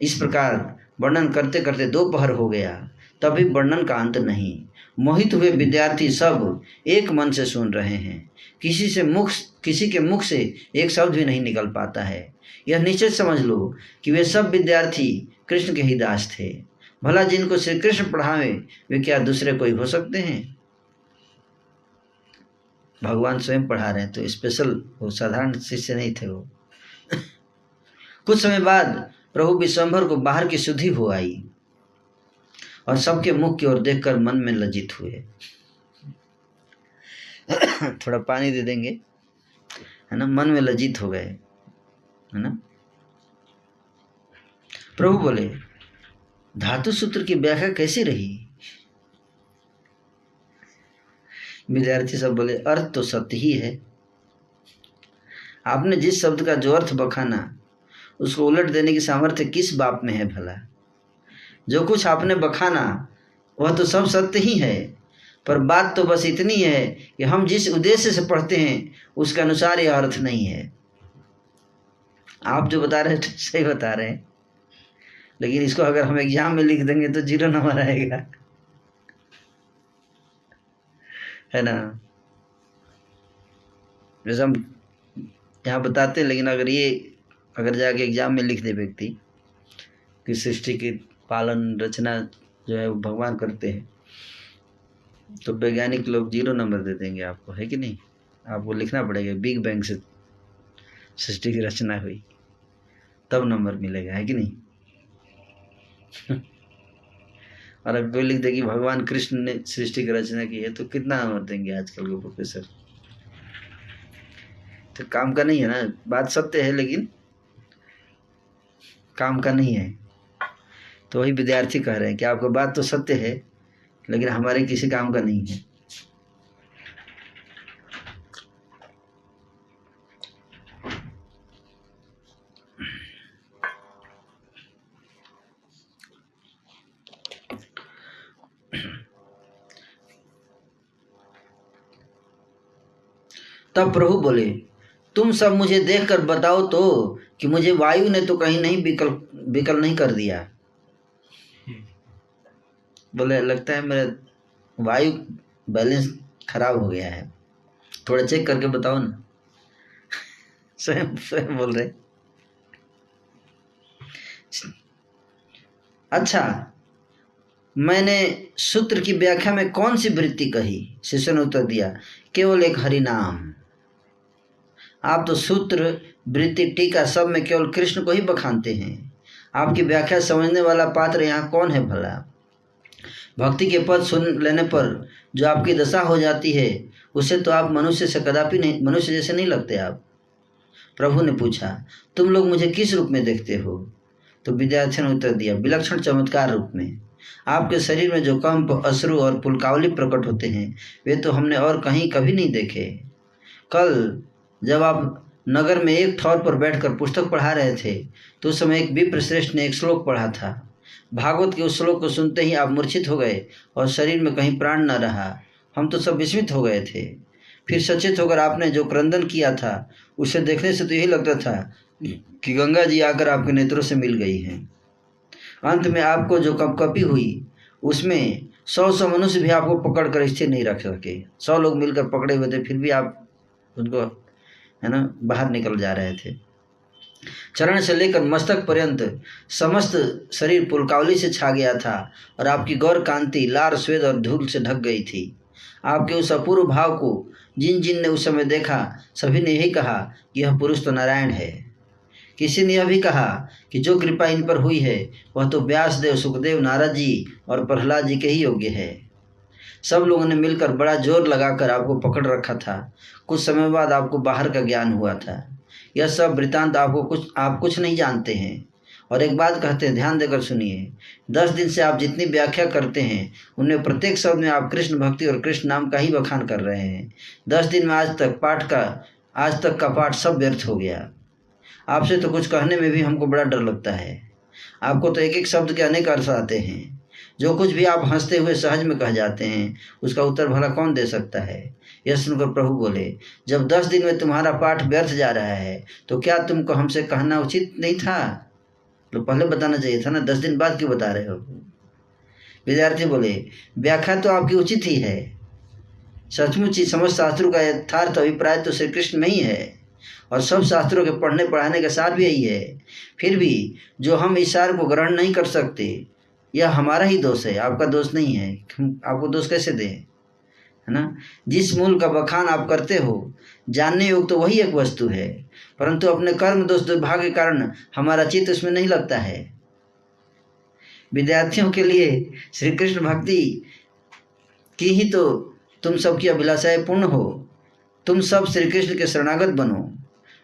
इस प्रकार वर्णन करते करते दोपहर हो गया, तभी वर्णन का अंत नहीं। मोहित हुए विद्यार्थी सब एक मन से सुन रहे हैं। किसी के मुख से एक शब्द भी नहीं निकल पाता है। यह निश्चित समझ लो कि वे सब विद्यार्थी कृष्ण के ही दास थे। भला जिनको श्री कृष्ण पढ़ावे वे क्या दूसरे कोई हो सकते हैं? भगवान स्वयं पढ़ा रहे हैं, तो स्पेशल वो साधारण शिष्य नहीं थे वो। कुछ समय बाद प्रभु विश्वम्भर को बाहर की शुद्धि हो आई और सबके मुख की ओर देखकर मन में लज्जित हुए। थोड़ा पानी दे देंगे, है ना। मन में लज्जित हो गए, है ना। प्रभु बोले, धातु सूत्र की व्याख्या कैसी रही? विद्यार्थी सब बोले, अर्थ तो सत्य ही है। आपने जिस शब्द का जो अर्थ बखाना, उसको उलट देने की सामर्थ्य किस बाप में है भला? जो कुछ आपने बखाना वह तो सब सत्य ही है, पर बात तो बस इतनी है कि हम जिस उद्देश्य से पढ़ते हैं उसके अनुसार यह अर्थ नहीं है। आप जो बता रहे हैं सही बता रहे हैं, लेकिन इसको अगर हम एग्जाम में लिख देंगे तो 0 नंबर आएगा, है ना। जैसे हम यहाँ बताते हैं, लेकिन अगर जाके एग्जाम में लिख दे व्यक्ति कि सृष्टि की पालन रचना जो है वो भगवान करते हैं, तो वैज्ञानिक लोग 0 नंबर दे देंगे आपको, है कि नहीं। आपको लिखना पड़ेगा बिग बैंग से सृष्टि की रचना हुई, तब नंबर मिलेगा, है कि नहीं। और अगर कोई लिख दे कि भगवान कृष्ण ने सृष्टि की रचना की है, तो कितना नंबर देंगे आजकल के प्रोफेसर। तो काम का नहीं है ना, बात सत्य है लेकिन काम का नहीं है। तो वही विद्यार्थी कह रहे हैं कि आपको बात तो सत्य है लेकिन हमारे किसी काम का नहीं है। तब प्रभु बोले, तुम सब मुझे देखकर बताओ तो कि मुझे वायु ने तो कहीं नहीं विकल नहीं कर दिया। बोले, लगता है मेरा वायु बैलेंस खराब हो गया है, थोड़ा चेक करके बताओ ना। स्वयं बोल रहे। अच्छा, मैंने सूत्र की व्याख्या में कौन सी वृत्ति कही? शिष्य ने उत्तर दिया, केवल एक हरि नाम। आप तो सूत्र, वृत्ति, टीका सब में केवल कृष्ण को ही बखानते हैं। आपकी व्याख्या समझने वाला पात्र यहाँ कौन है भला? भक्ति के पद सुन लेने पर जो आपकी दशा हो जाती है, उसे तो आप मनुष्य से कदापि नहीं, मनुष्य जैसे नहीं लगते आप। प्रभु ने पूछा, तुम लोग मुझे किस रूप में देखते हो? तो विद्यार्थी ने उत्तर दिया, विलक्षण चमत्कार रूप में। आपके शरीर में जो कंप, अश्रु और पुलकावली प्रकट होते हैं, वे तो हमने और कहीं कभी नहीं देखे। कल जब आप नगर में एक ठौर पर बैठकर पुस्तक पढ़ा रहे थे तो उस समय एक विप्र श्रेष्ठ ने एक श्लोक पढ़ा था। भागवत के उस श्लोक को सुनते ही आप मूर्छित हो गए और शरीर में कहीं प्राण न रहा। हम तो सब विस्मित हो गए थे। फिर सचेत होकर आपने जो क्रंदन किया था उसे देखने से तो यही लगता था कि गंगा जी आकर आपके नेत्रों से मिल गई हैं। अंत में आपको जो कपकपी हुई उसमें 100 मनुष्य भी आपको पकड़कर स्थिर नहीं रख सके। 100 लोग मिलकर पकड़े हुए थे, फिर भी आप उनको है ना बाहर निकल जा रहे थे। चरण से लेकर मस्तक पर्यंत समस्त शरीर पुलकावली से छा गया था और आपकी गौर कांति लार स्वेद और धूल से ढक गई थी। आपके उस अपूर्व भाव को जिन जिन ने उस समय देखा सभी ने यही कहा कि यह पुरुष तो नारायण है। किसी ने यह भी कहा कि जो कृपा इन पर हुई है वह तो व्यासदेव, सुखदेव, नारद जी और प्रहलाद जी के ही योग्य है। सब लोगों ने मिलकर बड़ा जोर लगाकर आपको पकड़ रखा था। कुछ समय बाद आपको बाहर का ज्ञान हुआ था। यह सब वृतांत आप कुछ नहीं जानते हैं। और एक बात कहते हैं, ध्यान देकर सुनिए। 10 दिन से आप जितनी व्याख्या करते हैं उनमें प्रत्येक शब्द में आप कृष्ण भक्ति और कृष्ण नाम का ही बखान कर रहे हैं। 10 दिन में आज तक का पाठ सब व्यर्थ हो गया। आपसे तो कुछ कहने में भी हमको बड़ा डर लगता है। आपको तो एक एक शब्द के अनेक अर्थ आते हैं। जो कुछ भी आप हंसते हुए सहज में कह जाते हैं उसका उत्तर भला कौन दे सकता है। यह सुनकर प्रभु बोले, जब 10 दिन में तुम्हारा पाठ व्यर्थ जा रहा है तो क्या तुमको हमसे कहना उचित नहीं था? तो पहले बताना चाहिए था ना, 10 दिन बाद क्यों बता रहे हो? विद्यार्थी बोले, व्याख्या तो आपकी उचित ही है। सचमुच ही समस्त शास्त्रों का यथार्थ अभिप्राय तो श्री कृष्ण में ही है और सब शास्त्रों के पढ़ने पढ़ाने का सार भी यही है। फिर भी जो हम इस सार को ग्रहण नहीं कर सकते यह हमारा ही दोष है, आपका दोष नहीं है। हम आपको दोष कैसे दें, है ना? जिस मूल का बखान आप करते हो जानने योग्य तो वही एक वस्तु है, परंतु अपने कर्म दोष दुर्भाग्य के कारण हमारा चित्त उसमें नहीं लगता है। विद्यार्थियों के लिए श्री कृष्ण भक्ति की ही तो तुम सबकी अभिलाषाएं पूर्ण हो। तुम सब श्री कृष्ण के शरणागत बनो।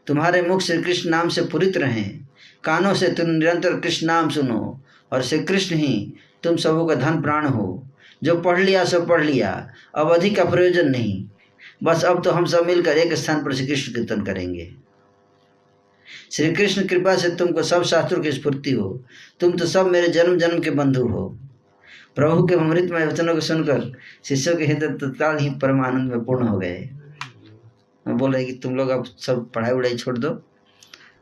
तुम्हारे मुख श्री कृष्ण नाम से पूरित रहें। कानों से तुम निरंतर कृष्ण नाम सुनो और श्री कृष्ण ही तुम सबों का धन प्राण हो। जो पढ़ लिया सो पढ़ लिया, अब अधिक का प्रयोजन नहीं। बस अब तो हम सब मिलकर एक स्थान पर श्री कृष्ण कीर्तन करेंगे। श्री कृष्ण कृपा से तुमको सब शास्त्रों की स्फूर्ति हो। तुम तो सब मेरे जन्म जन्म के बंधु हो। प्रभु के अमृतमय वचनों को सुनकर शिष्यों के हृदय तत्काल ही परम आनंद में पूर्ण हो गए। मैं बोल रहे कि तुम लोग अब सब पढ़ाई उड़ाई छोड़ दो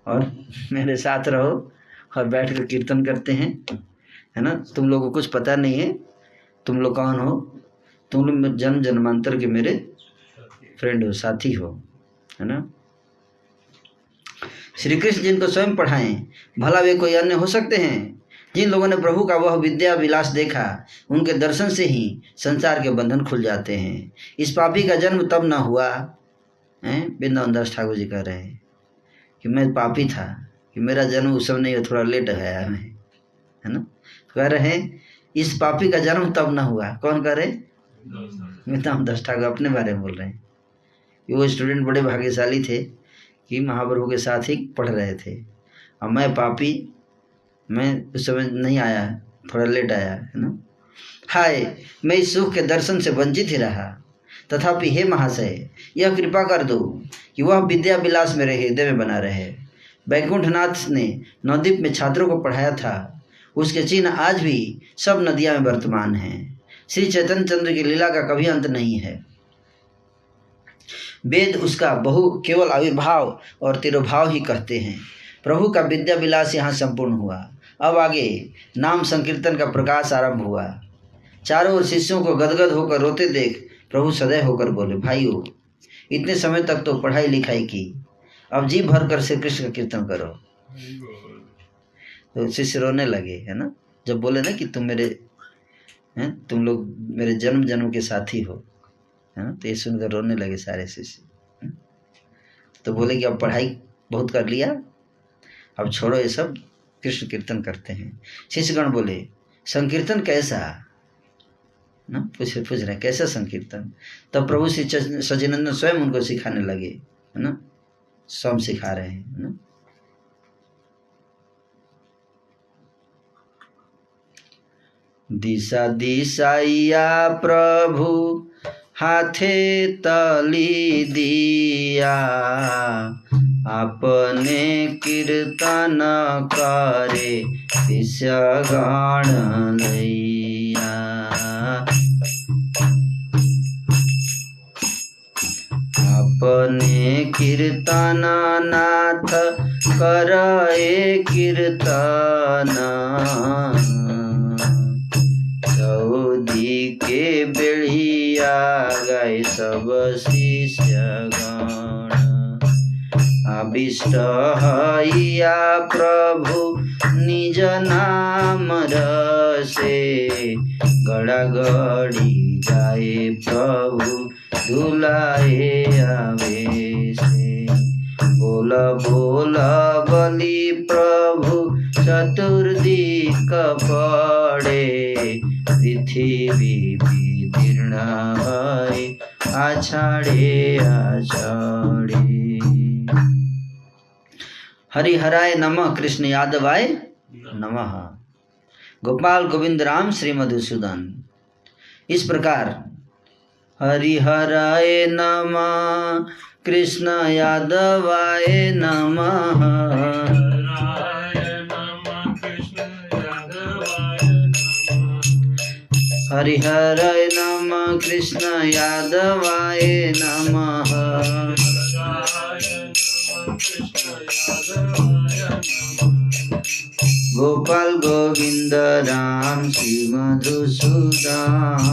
और मेरे साथ रहो और बैठ कर कीर्तन करते हैं, है ना? तुम लोगों को कुछ पता नहीं है तुम लोग कौन हो। तुम लोग जन्म जन्मांतर के मेरे फ्रेंड हो, साथी हो, है ना? श्री कृष्ण जिनको स्वयं पढ़ाएं भला वे कोई अन्य हो सकते हैं? जिन लोगों ने प्रभु का वह विद्या विलास देखा उनके दर्शन से ही संसार के बंधन खुल जाते हैं। इस पापी का जन्म तब न हुआ है। वृंदावन दास ठाकुर जी कह रहे हैं कि मैं पापी था, कि मेरा जन्म उस समय नहीं, थोड़ा लेट गया मैं, है ना? कह रहे हैं इस पापी का जन्म तब न हुआ। कौन कह रहे? वृंदावन दास ठाकुर अपने बारे में बोल रहे हैं कि वो स्टूडेंट बड़े भाग्यशाली थे कि महाप्रभु के साथ ही पढ़ रहे थे और मैं पापी, मैं उस समय नहीं आया, थोड़ा लेट आया, है ना? हाय, मैं इस सुख के दर्शन से वंचित ही रहा। तथापि हे महाशय, यह कृपा कर दो कि वह विद्या विलास मेरे हृदय में बना रहे। वैकुंठनाथ ने नवद्वीप में छात्रों को पढ़ाया था, उसके चिन्ह आज भी सब नदियां में वर्तमान हैं। श्री चैतन्य चंद्र की लीला का कभी अंत नहीं है। वेद उसका केवल आविर्भाव और तिरोभाव ही कहते हैं। प्रभु का विद्या विलास यहाँ संपूर्ण हुआ। अब आगे नाम संकीर्तन का प्रकाश आरंभ हुआ। चारों ओर शिष्यों को गदगद होकर रोते देख प्रभु सदैव होकर बोले, भाइयों, इतने समय तक तो पढ़ाई लिखाई की, अब जी भर कर श्री कृष्ण का कीर्तन करो। तो शिष्य रोने लगे, है ना? जब बोले ना कि तुम लोग मेरे जन्म जन्म के साथी हो, है ना? तो ये सुनकर रोने लगे सारे शिष्य। तो बोले कि अब पढ़ाई बहुत कर लिया, अब छोड़ो ये सब, कृष्ण कीर्तन करते हैं। शिष्यगण बोले, संकीर्तन कैसा ना? पूछ रहे हैं कैसा संकीर्तन? तब प्रभु श्री सच्चिदानंद स्वयं उनको सिखाने लगे, है ना? स्वयं सिखा रहे हैं, है ना? दिशा दिशाइया प्रभु हाथे तली दिया, आपने कीर्तन करे शिष्य गण लैया। अपने कीर्तन नाथ करे कीर्तन, चौदी के बेड़िया गाय सब शिष्यगण। अभिष्ट हइया प्रभु निज नाम रसे, गड़ा गड़ी जाए प्रभु दुलाए आवेशे। बोल बोल बलि प्रभु चतुर्दिक पड़े, पृथ्वी विदीर्ण है आछाड़े आछाड़े। हरिहराय नमः कृष्ण यादवाय नमः। गोपाल गोविंद राम श्री मधुसूदन। इस प्रकार हरिहराय नमः कृष्ण यादवाय नमः, हरिहराय नमः कृष्ण यादवाय नमः। गोपाल गोविंद राम श्री मधुसूदन,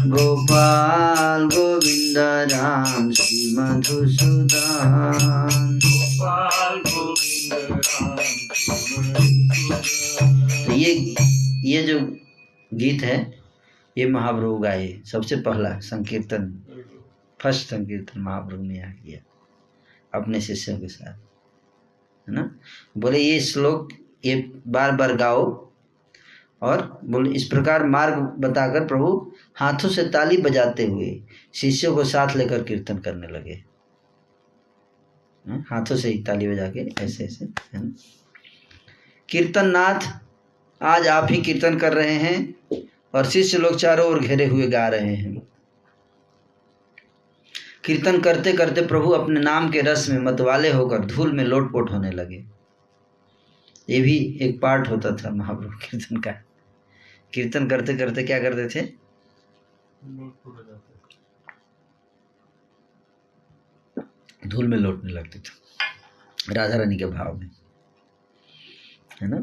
गोपाल गोविंद राम श्री मधुसूदन। तो ये जो गीत है ये महाप्रभु गाए, सबसे पहला संकीर्तन, फर्स्ट संकीर्तन महाप्रभु ने यहाँ किया अपने शिष्यों के साथ, है ना। बोले ये श्लोक ये बार बार गाओ, और बोले इस प्रकार मार्ग बताकर प्रभु हाथों से ताली बजाते हुए शिष्यों को साथ लेकर कीर्तन करने लगे। हाथों से ही ताली बजा के ऐसे ऐसे, है ना। कीर्तन नाथ आज आप ही कीर्तन कर रहे हैं और शिष्य लोग चारों ओर घेरे हुए गा रहे हैं। कीर्तन करते करते प्रभु अपने नाम के रस में मतवाले होकर धूल में लोटपोट होने लगे। ये भी एक पार्ट होता था महाप्रभु कीर्तन का। कीर्तन करते करते क्या करते थे, धूल में लौटने लगते थे राधा रानी के भाव में, है ना।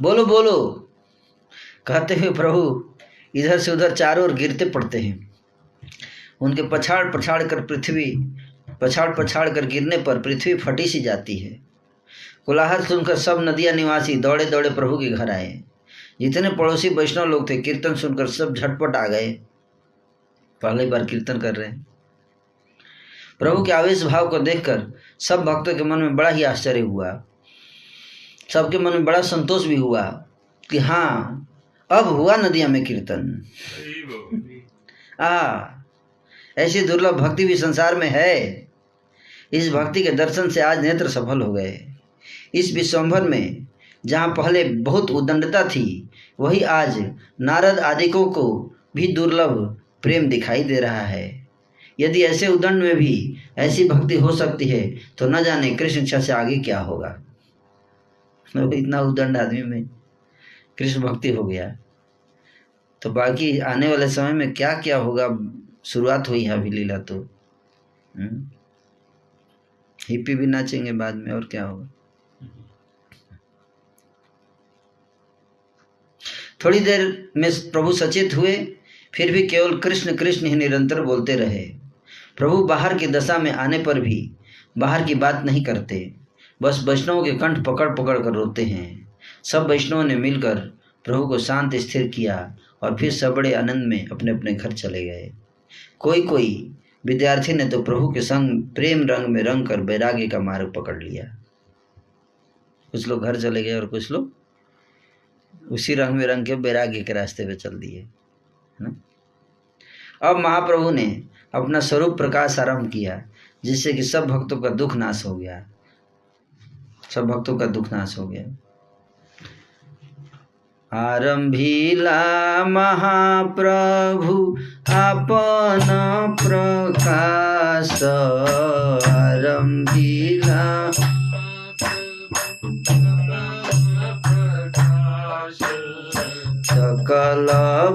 बोलो बोलो कहते हुए प्रभु इधर से उधर चारों ओर गिरते पड़ते हैं। उनके पछाड़ पछाड़ कर गिरने पर पृथ्वी फटी सी जाती है। कोलाहल सुनकर सब नदिया निवासी दौड़े दौड़े प्रभु के घर आए। जितने पड़ोसी वैष्णव लोग थे कीर्तन सुनकर सब झटपट आ गए। पहली बार कीर्तन कर रहे हैं। प्रभु के आवेश भाव को देखकर सब भक्तों के मन में बड़ा ही आश्चर्य हुआ। सबके मन में बड़ा संतोष भी हुआ कि हाँ अब हुआ नदिया में कीर्तन। ऐसी दुर्लभ भक्ति भी संसार में है। इस भक्ति के दर्शन से आज नेत्र सफल हो गए। इस विश्वंभर में जहाँ पहले बहुत उदंडता थी, वही आज नारद आदिकों को भी दुर्लभ प्रेम दिखाई दे रहा है। यदि ऐसे उदंड में भी ऐसी भक्ति हो सकती है तो न जाने कृष्ण इच्छा से आगे क्या होगा। इतना उदंड आदमी में कृष्ण भक्ति हो गया तो बाकी आने वाले समय में क्या क्या होगा। शुरुआत हुई है अभी लीला तो, हिप्पी भी नाचेंगे बाद में, और क्या होगा। थोड़ी देर में प्रभु सचेत हुए, फिर भी केवल कृष्ण कृष्ण ही निरंतर बोलते रहे। प्रभु बाहर की दशा में आने पर भी बाहर की बात नहीं करते, बस वैष्णवों के कंठ पकड़ पकड़ कर रोते हैं। सब वैष्णवों ने मिलकर प्रभु को शांत स्थिर किया और फिर सब बड़े आनंद में अपने अपने घर चले गए। कोई कोई विद्यार्थी ने तो प्रभु के संग प्रेम रंग में रंग कर वैराग्य का मार्ग पकड़ लिया। कुछ लोग घर चले गए और कुछ लोग उसी रंग में रंग के वैराग्य के रास्ते पे चल दिए, है ना। अब महाप्रभु ने अपना स्वरूप प्रकाश आरंभ किया, जिससे कि सब भक्तों का दुख नाश हो गया। सब भक्तों का दुख नाश हो गया। आरंभिला महाप्रभु आपन प्रकाश आरंभिला सकल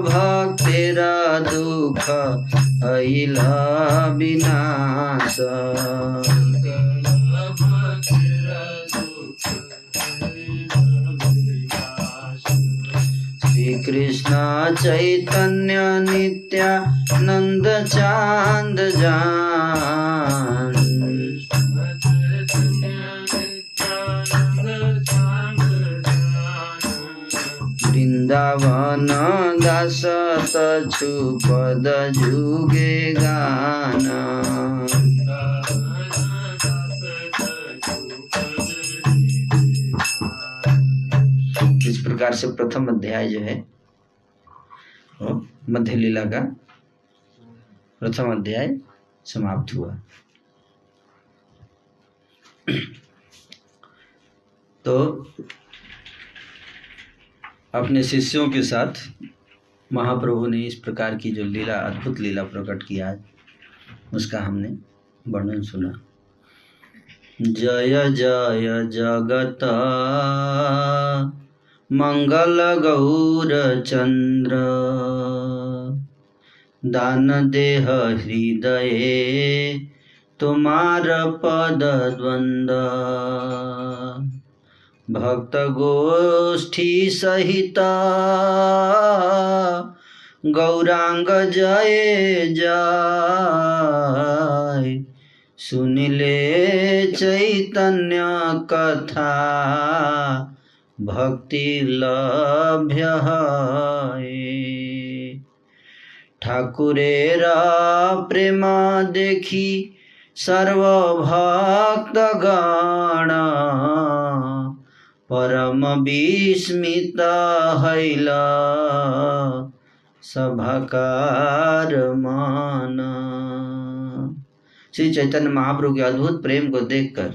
भक्तिर दुख अइल विनाश श्री कृष्ण चैतन्य नित्यानंद चांद जान वृंदावन दास तछु पद जुगे गाना। इस प्रकार से प्रथम अध्याय जो है मध्य लीला का प्रथम अध्याय समाप्त हुआ। तो अपने शिष्यों के साथ महाप्रभु ने इस प्रकार की जो लीला अद्भुत लीला प्रकट किया उसका हमने वर्णन सुना। जय जय जगत मंगल गौर चंद्र दान देह हृदय तुम्हार पद द्वंद भक्त गोष्ठी सहित गौरांग जय जय सुनिले चैतन्य कथा भक्ति लभ्य है। ठाकुरेरा प्रेम देखी सर्वभक्त गण परम विस्मित हैल सभाकार मान। श्री चैतन्य महाप्रभु के अद्भुत प्रेम को देखकर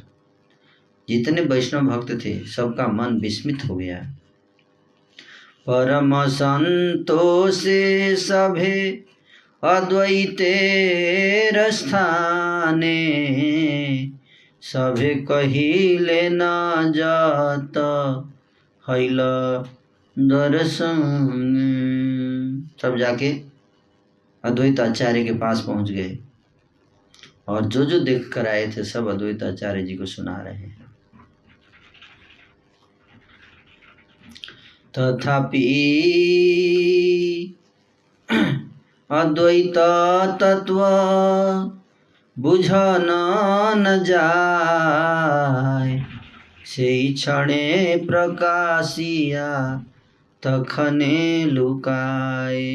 जितने वैष्णव भक्त थे सबका मन विस्मित हो गया। परम संतोषे सभे अद्वैतेर स्थाने सभे कहिले न जात हैल दर्शन। सब जाके अद्वैत आचार्य के पास पहुंच गए और जो जो देख कर आए थे सब अद्वैत आचार्य जी को सुना रहे हैं। तथापि अद्वैत तत्व बुझन न जाय सेई क्षणे प्रकाशिया तखने लुकाए।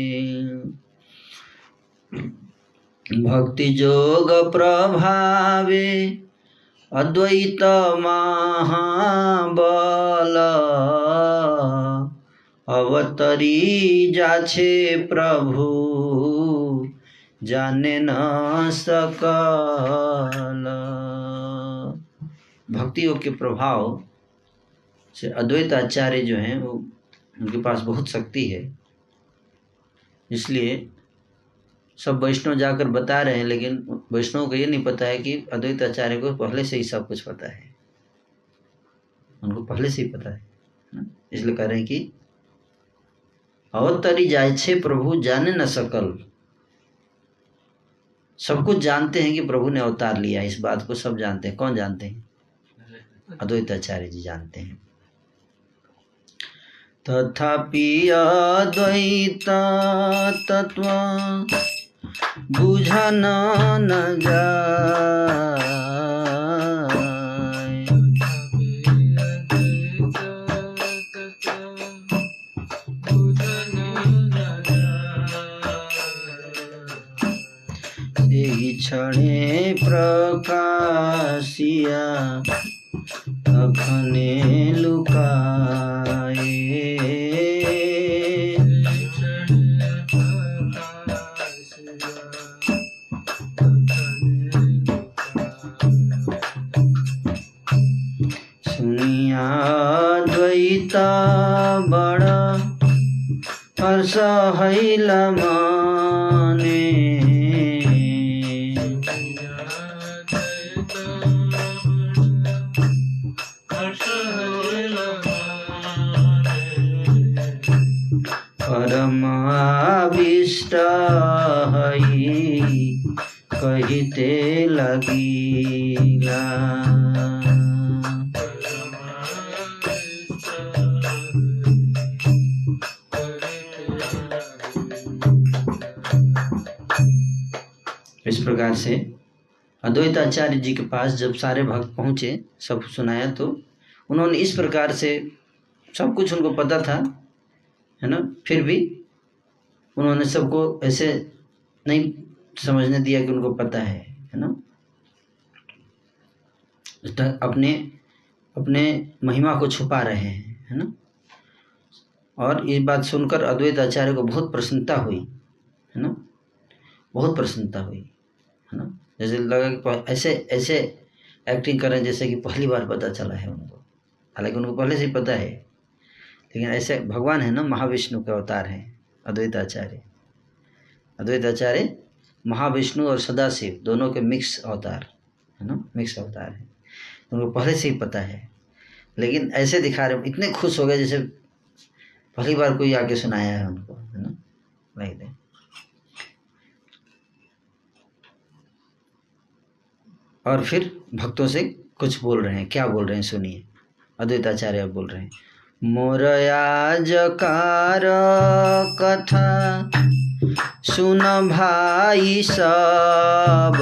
भक्ति जोग प्रभावे अद्वैत महाबल अवतरी जाछे प्रभु जाने न सकल। भक्ति योग के प्रभाव से अद्वैत आचार्य जो हैं वो उनके पास बहुत शक्ति है, इसलिए सब वैष्णव जाकर बता रहे हैं, लेकिन वैष्णव को ये नहीं पता है कि अद्वैत आचार्य को पहले से ही सब कुछ पता है, उनको पहले से ही पता है। इसलिए कह रहे हैं कि अवतरी जाय छे प्रभु जाने न सकल। सब कुछ जानते हैं कि प्रभु ने अवतार लिया, इस बात को सब जानते हैं। कौन जानते हैं? अद्वैत आचार्य जी जानते हैं। तथापि अद्वैत तत्व बुझन न जाय एहि क्षणे प्रकाशिया तखने लुकाए। सुनिया द्वैत बड़ हर्ष हैल मने परम आविष्ट हई कहिते लगिला। इस प्रकार से अद्वैत आचार्य जी के पास जब सारे भक्त पहुँचे, सब सुनाया, तो उन्होंने इस प्रकार से, सब कुछ उनको पता था, है ना, फिर भी उन्होंने सबको ऐसे नहीं समझने दिया कि उनको पता है ना, अपने अपने महिमा को छुपा रहे हैं, है ना। और ये बात सुनकर अद्वैत आचार्य को बहुत प्रसन्नता हुई, है ना, बहुत प्रसन्नता हुई, है ना। जैसे लगा कि ऐसे ऐसे एक्टिंग कर रहे हैं जैसे कि पहली बार पता चला है उनको, हालांकि उनको पहले से ही पता है, लेकिन ऐसे भगवान है ना, महाविष्णु के अवतार हैं अद्वैत आचार्य। अद्वैत आचार्य महाविष्णु और सदाशिव दोनों के मिक्स अवतार, है ना, मिक्स अवतार है, उनको पहले से ही पता है, लेकिन ऐसे दिखा रहे, इतने खुश हो गए जैसे पहली बार कोई आके सुनाया है उनको, है ना, लाइक दैट। और फिर भक्तों से कुछ बोल रहे हैं, क्या बोल रहे हैं सुनिए। अद्वैत आचार्य बोल रहे हैं, मोर आजकार कथा सुन भाई सब,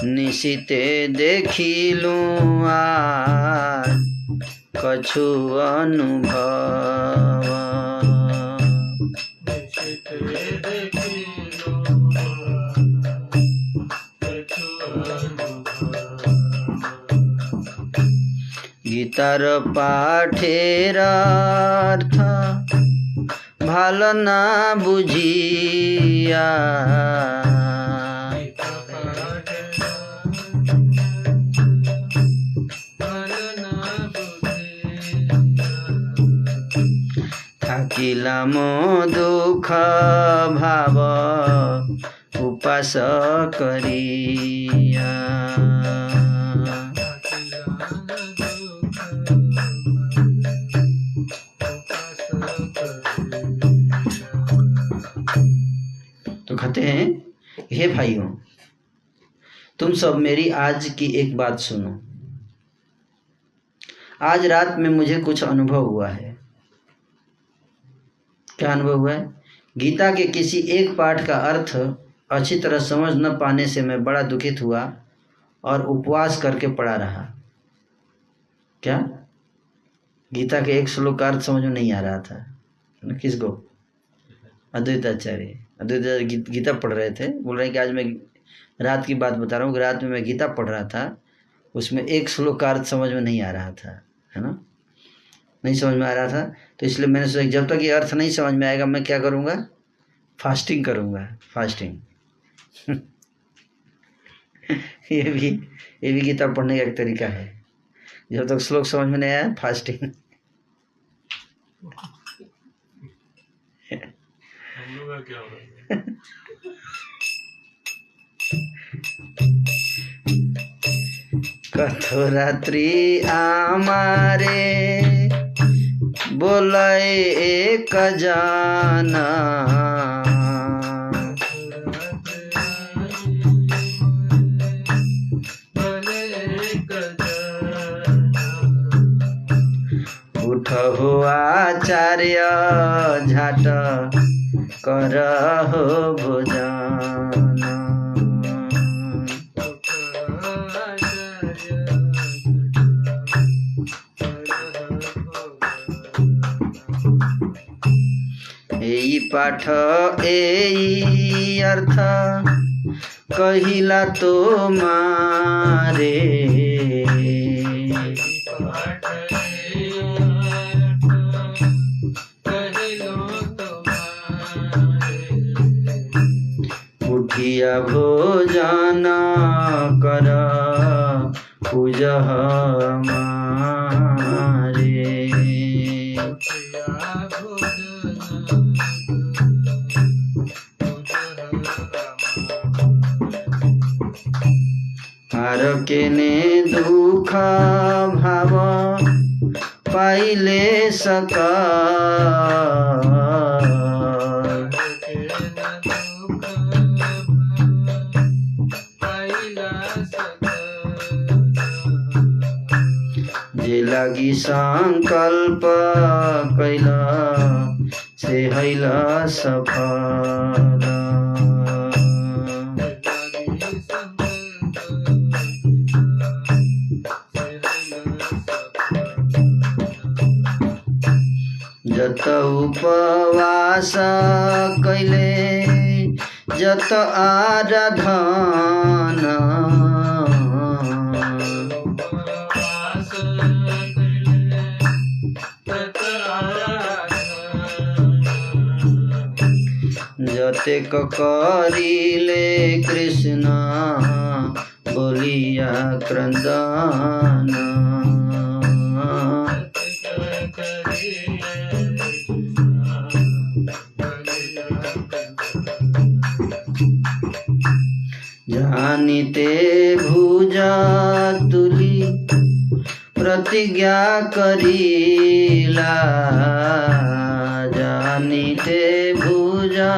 निशिते देखिलू आज कछु अनुभव, गीतार पाठेर अर्थ भाल ना बुझिया, থাকিলা মো দুঃখ ভাব उपास करिया, तो कहते हैं, हे भाइयों, तुम सब मेरी आज की एक बात सुनो। आज रात में मुझे कुछ अनुभव हुआ है। क्या अनुभव हुआ है? गीता के किसी एक पाठ का अर्थ अच्छी तरह समझ न पाने से मैं बड़ा दुखित हुआ और उपवास करके पड़ा रहा। क्या? गीता के एक श्लोक का अर्थ समझ में नहीं आ रहा था। किसको? अद्वैत आचार्य। अद्वैत आचार्य गीता पढ़ रहे थे, बोल रहे हैं कि आज मैं रात की बात बता रहा हूँ कि रात में मैं गीता पढ़ रहा था, उसमें एक श्लोक का अर्थ समझ में नहीं आ रहा था, है ना, नहीं समझ में आ रहा था। तो इसलिए मैंने सोचा जब तक ये अर्थ नहीं समझ में आएगा मैं क्या करूँगा? फास्टिंग करूँगा, फास्टिंग। ये भी गीता पढ़ने का एक तरीका है। जब तक श्लोक समझ में नहीं आया, फास्टिंग। हम लोग का क्या हो रहा है? कथो रात्रि आमारे बोलाए एक जाना, उठो आचार्य झाट करहो भोजन, एई पाठ एई अर्थ कहिला तो मारे, किया भोजन कर पूज हमारे। हार के ने दुख भाव पाइले सका जे लागी संकल्प कैला से हैला सफल। जत उपवास कैले जत आराधना जतेक करिले कृष्ण बोलिया क्रंदन। जानिते भुजा तुली प्रतिज्ञा करिला जानिते भुजा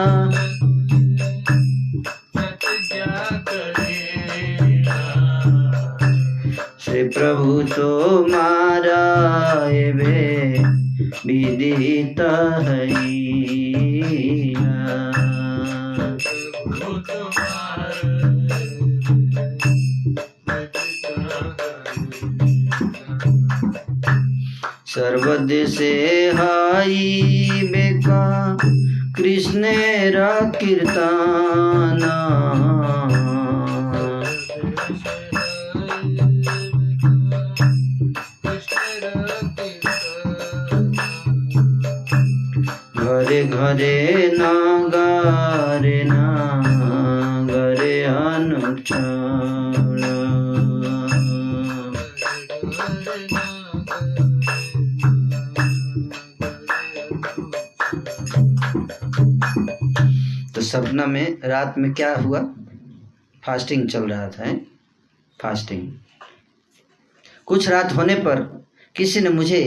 से प्रभु तो मारा एबे विदित हैया। सर्वदेशे हाई बेका कृष्णेर कीर्तन। घरे घरे नगरे नगरे अनुक्षण। तो सपना में रात में क्या हुआ? फास्टिंग चल रहा था। फास्टिंग कुछ रात होने पर किसी ने मुझे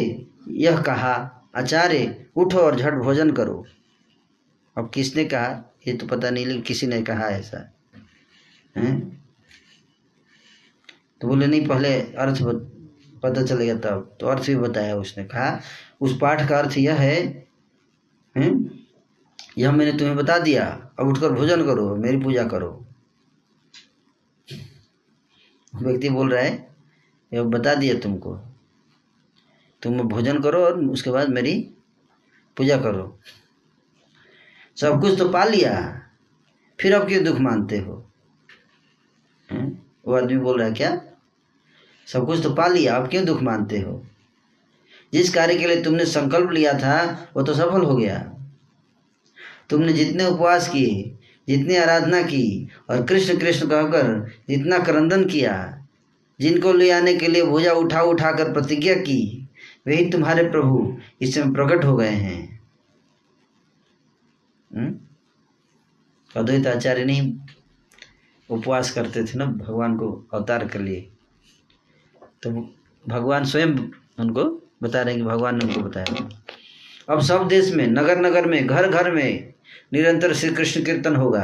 यह कहा, आचार्य उठो और झट भोजन करो। अब किसने कहा ये तो पता नहीं, लेकिन किसी ने कहा ऐसा है। तो बोले नहीं, पहले अर्थ पता चलेगा तब। तो अर्थ भी बताया उसने। कहा उस पाठ का अर्थ यह है, यह मैंने तुम्हें बता दिया, अब उठकर भोजन करो, मेरी पूजा करो। व्यक्ति बोल रहा है यह बता दिया तुमको, तुम भोजन करो और उसके बाद मेरी पूजा करो। सब कुछ तो पा लिया, फिर अब क्यों दुख मानते हो? वो आदमी बोल रहा है क्या, सब कुछ तो पा लिया, अब क्यों दुख मानते हो? जिस कार्य के लिए तुमने संकल्प लिया था वो तो सफल हो गया। तुमने जितने उपवास किए, जितनी आराधना की और कृष्ण कृष्ण कहकर जितना क्रंदन किया, जिनको ले आने के लिए भुजा उठा उठा कर प्रतिज्ञा की, वही तुम्हारे प्रभु इस समय प्रकट हो गए हैं। अद्वैत आचार्य नहीं उपवास करते थे ना भगवान को अवतार के लिए, तो भगवान स्वयं उनको बता रहे हैं कि भगवान ने उनको बताया। अब सब देश में, नगर नगर में, घर घर में निरंतर श्री कृष्ण कीर्तन होगा।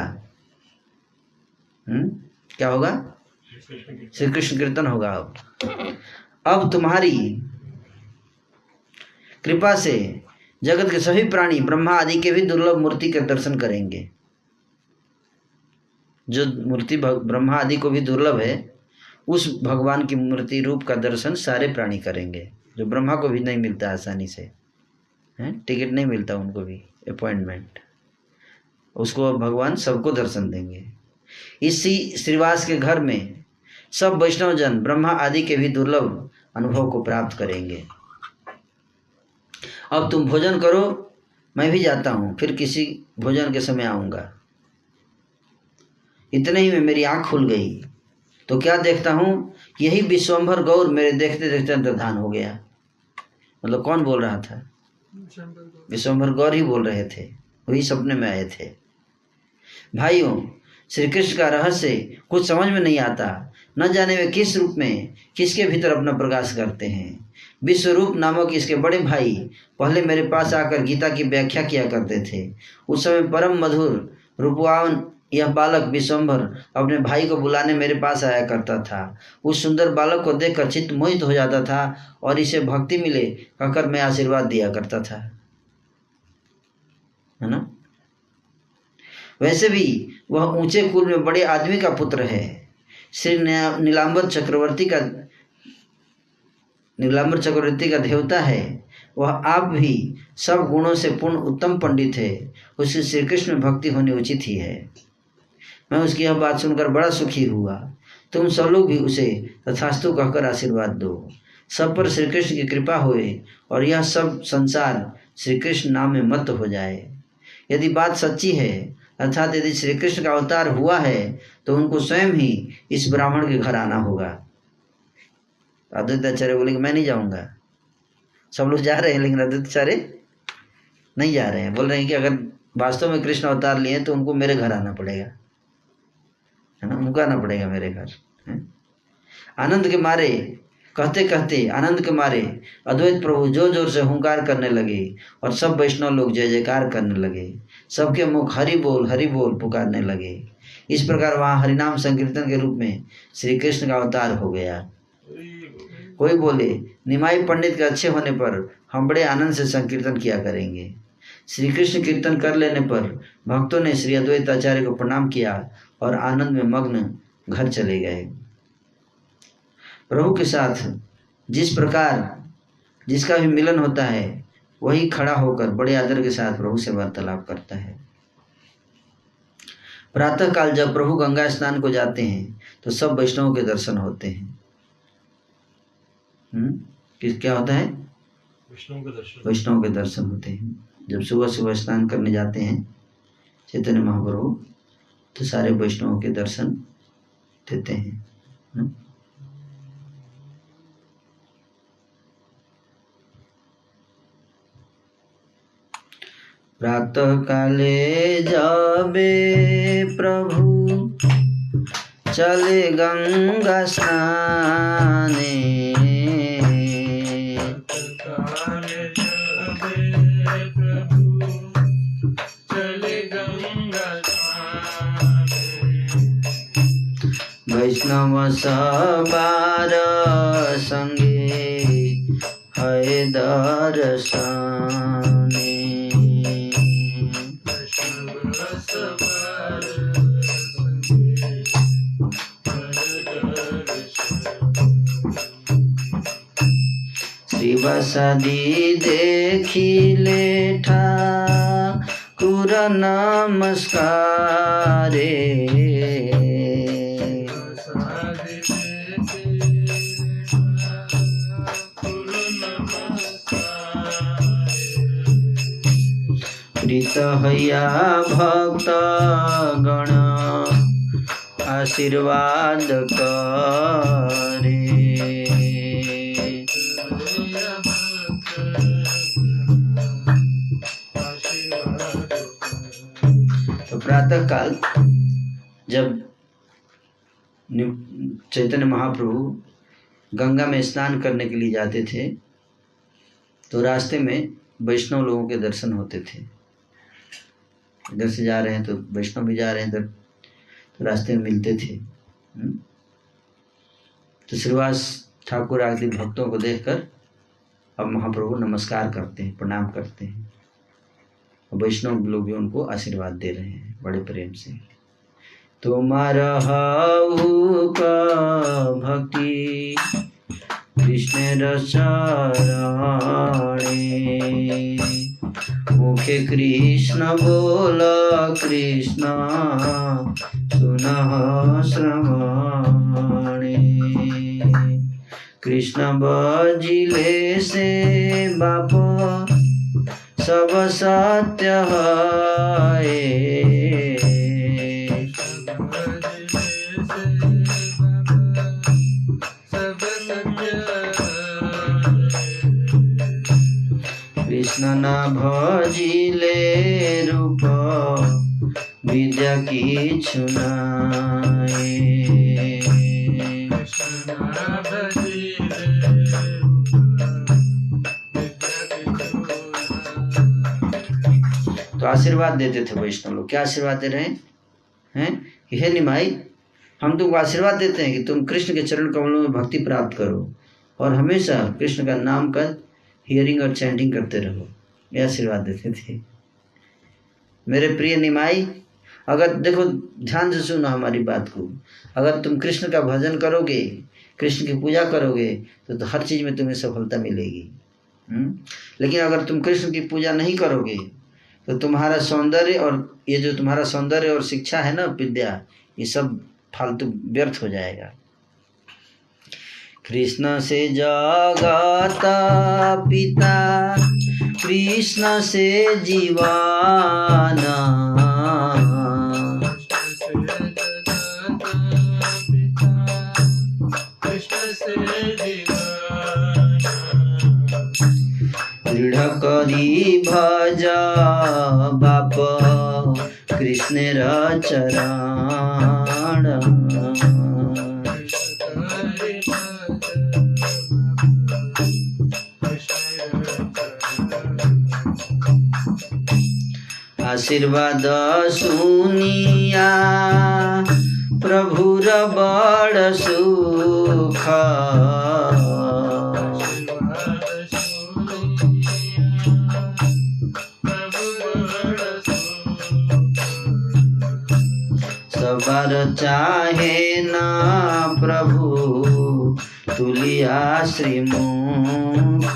क्या होगा? श्री कृष्ण कीर्तन होगा। अब तुम्हारी कृपा से जगत के सभी प्राणी, ब्रह्मा आदि के भी दुर्लभ मूर्ति के दर्शन करेंगे। जो मूर्ति ब्रह्मा आदि को भी दुर्लभ है, उस भगवान की मूर्ति रूप का दर्शन सारे प्राणी करेंगे, जो ब्रह्मा को भी नहीं मिलता आसानी से। टिकट नहीं मिलता उनको भी, अपॉइंटमेंट। उसको भगवान सबको दर्शन देंगे। इसी श्रीवास के घर में सब वैष्णव जन ब्रह्मा आदि के भी दुर्लभ अनुभव को प्राप्त करेंगे। अब तुम भोजन करो, मैं भी जाता हूँ, फिर किसी भोजन के समय आऊँगा। इतने ही में मेरी आँख खुल गई तो क्या देखता हूँ, यही विश्वम्भर गौर मेरे देखते देखते अंतर्धान हो गया। मतलब कौन बोल रहा था? विश्वम्भर गौर ही बोल रहे थे, वही सपने में आए थे। भाइयों, श्री कृष्ण का रहस्य कुछ समझ में नहीं आता, न जाने वे किस रूप में किसके भीतर अपना प्रकाश करते हैं। विश्वरूप नामक इसके बड़े भाई पहले मेरे पास आकर गीता की व्याख्या किया करते थे। उस समय परम मधुर रूपवान यह बालक विश्वम्भर अपने भाई को बुलाने मेरे पास आया करता था। उस सुंदर बालक को देखकर चित्त मोहित हो जाता था और इसे भक्ति मिले कहकर मैं आशीर्वाद दिया करता था, है ना। वैसे भी वह ऊंचे कुल में बड़े आदमी का पुत्र है। श्री नीलांबर चक्रवर्ती का देवता है। वह आप भी सब गुणों से पूर्ण उत्तम पंडित है। उसकी श्री कृष्ण में भक्ति होनी उचित ही है। मैं उसकी यह बात सुनकर बड़ा सुखी हुआ। तुम सब लोग भी उसे तथास्तु कहकर आशीर्वाद दो। सब पर श्री कृष्ण की कृपा होए और यह सब संसार श्री कृष्ण नाम में मत्त हो जाए। यदि बात सच्ची है, अर्थात यदि श्री कृष्ण का अवतार हुआ है, तो उनको स्वयं ही इस ब्राह्मण के घर आना होगा। अद्वैताचार्य बोले कि मैं नहीं जाऊंगा। सब लोग जा रहे हैं लेकिन अद्वैताचार्य नहीं जा रहे हैं। बोल रहे हैं कि अगर वास्तव में कृष्ण अवतार लिए तो उनको मेरे घर आना पड़ेगा, है ना, उनको आना पड़ेगा मेरे घर। आनंद के मारे कहते कहते आनंद के मारे अद्वैत प्रभु जोर जोर से हुंकार करने लगे और सब वैष्णव लोग जय जयकार करने लगे। सबके मुख हरि बोल पुकारने लगे। इस प्रकार वहाँ हरिनाम संकीर्तन के रूप में श्री कृष्ण का अवतार हो गया। कोई बोले, निमाई पंडित के अच्छे होने पर हम बड़े आनंद से संकीर्तन किया करेंगे। श्री कृष्ण कीर्तन कर लेने पर भक्तों ने श्री अद्वैताचार्य को प्रणाम किया और आनंद में मग्न घर चले गए। प्रभु के साथ जिस प्रकार जिसका भी मिलन होता है, वही खड़ा होकर बड़े आदर के साथ प्रभु से वार्तालाप करता है। प्रातः काल जब प्रभु गंगा स्नान को जाते हैं तो सब वैष्णवों के दर्शन होते हैं। क्या होता है? वैष्णव के दर्शन होते हैं। जब सुबह सुबह स्नान करने जाते हैं चैतन्य महाप्रभु, तो सारे वैष्णवों के दर्शन देते हैं। प्रातः काले जाबे प्रभु चले गंगा स्नाने, वैष्णव सबार संगे है दर्शने। श्री बसदी देखिले ठाकुर नमस्कारे, प्रीत हैया भक्त गण आशीर्वाद करे। तो प्रातः काल जब चैतन्य महाप्रभु गंगा में स्नान करने के लिए जाते थे तो रास्ते में वैष्णव लोगों के दर्शन होते थे। इधर से जा रहे हैं तो वैष्णव भी जा रहे हैं, इधर तो रास्ते में मिलते थे। तो श्रीवास ठाकुर आदि भक्तों को देखकर अब महाप्रभु नमस्कार करते हैं, प्रणाम करते हैं। वैष्णव लोग भी उनको आशीर्वाद दे रहे हैं बड़े प्रेम से। तुम्हारा भक्ति कृष्ण चरणे, मुखे कृष्ण बोल कृष्ण सुनः श्रवणे। कृष्ण बजिले से बाप सब सत्य है, विद्या की छुनाए। तो आशीर्वाद देते थे वैष्णव लोग। क्या आशीर्वाद दे रहे हैं कि हे निमाई, हम तुमको आशीर्वाद देते हैं कि तुम कृष्ण के चरण कमलों में भक्ति प्राप्त करो और हमेशा कृष्ण का नाम का हियरिंग और चैंटिंग करते रहो। ये आशीर्वाद देते थे। मेरे प्रिय निमाई, अगर देखो ध्यान से सुनो हमारी बात को, अगर तुम कृष्ण का भजन करोगे, कृष्ण की पूजा करोगे तो हर चीज में तुम्हें सफलता मिलेगी। लेकिन अगर तुम कृष्ण की पूजा नहीं करोगे तो तुम्हारा सौंदर्य और ये जो तुम्हारा सौंदर्य और शिक्षा है ना, विद्या, ये सब फालतू व्यर्थ हो जाएगा। कृष्ण से जगत पिता, कृष्ण से जीवाना, दृढ़ करी भज बाप कृष्णेर चरण। आशीर्वाद सुनिया प्रभुर बड़ सुख, सबर चाहे ना प्रभु तुलिया श्रीमुख।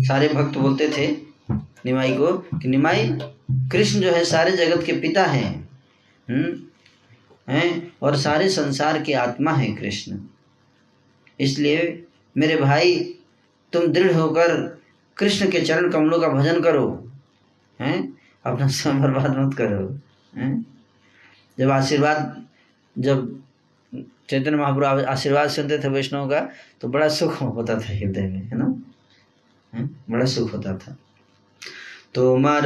सारे भक्त बोलते थे निमाई को कि निमाई, कृष्ण जो है सारे जगत के पिता हैं, हैं और सारे संसार की आत्मा है कृष्ण। इसलिए मेरे भाई, तुम दृढ़ होकर कृष्ण के चरण कमलों का भजन करो, हैं, अपना समय बर्बाद मत करो, हैं। जब चैतन्य महाप्रभु आशीर्वाद सुनते थे वैष्णव का तो बड़ा सुख होता था हृदय में, है ना, बड़ा सुख होता था। तुमर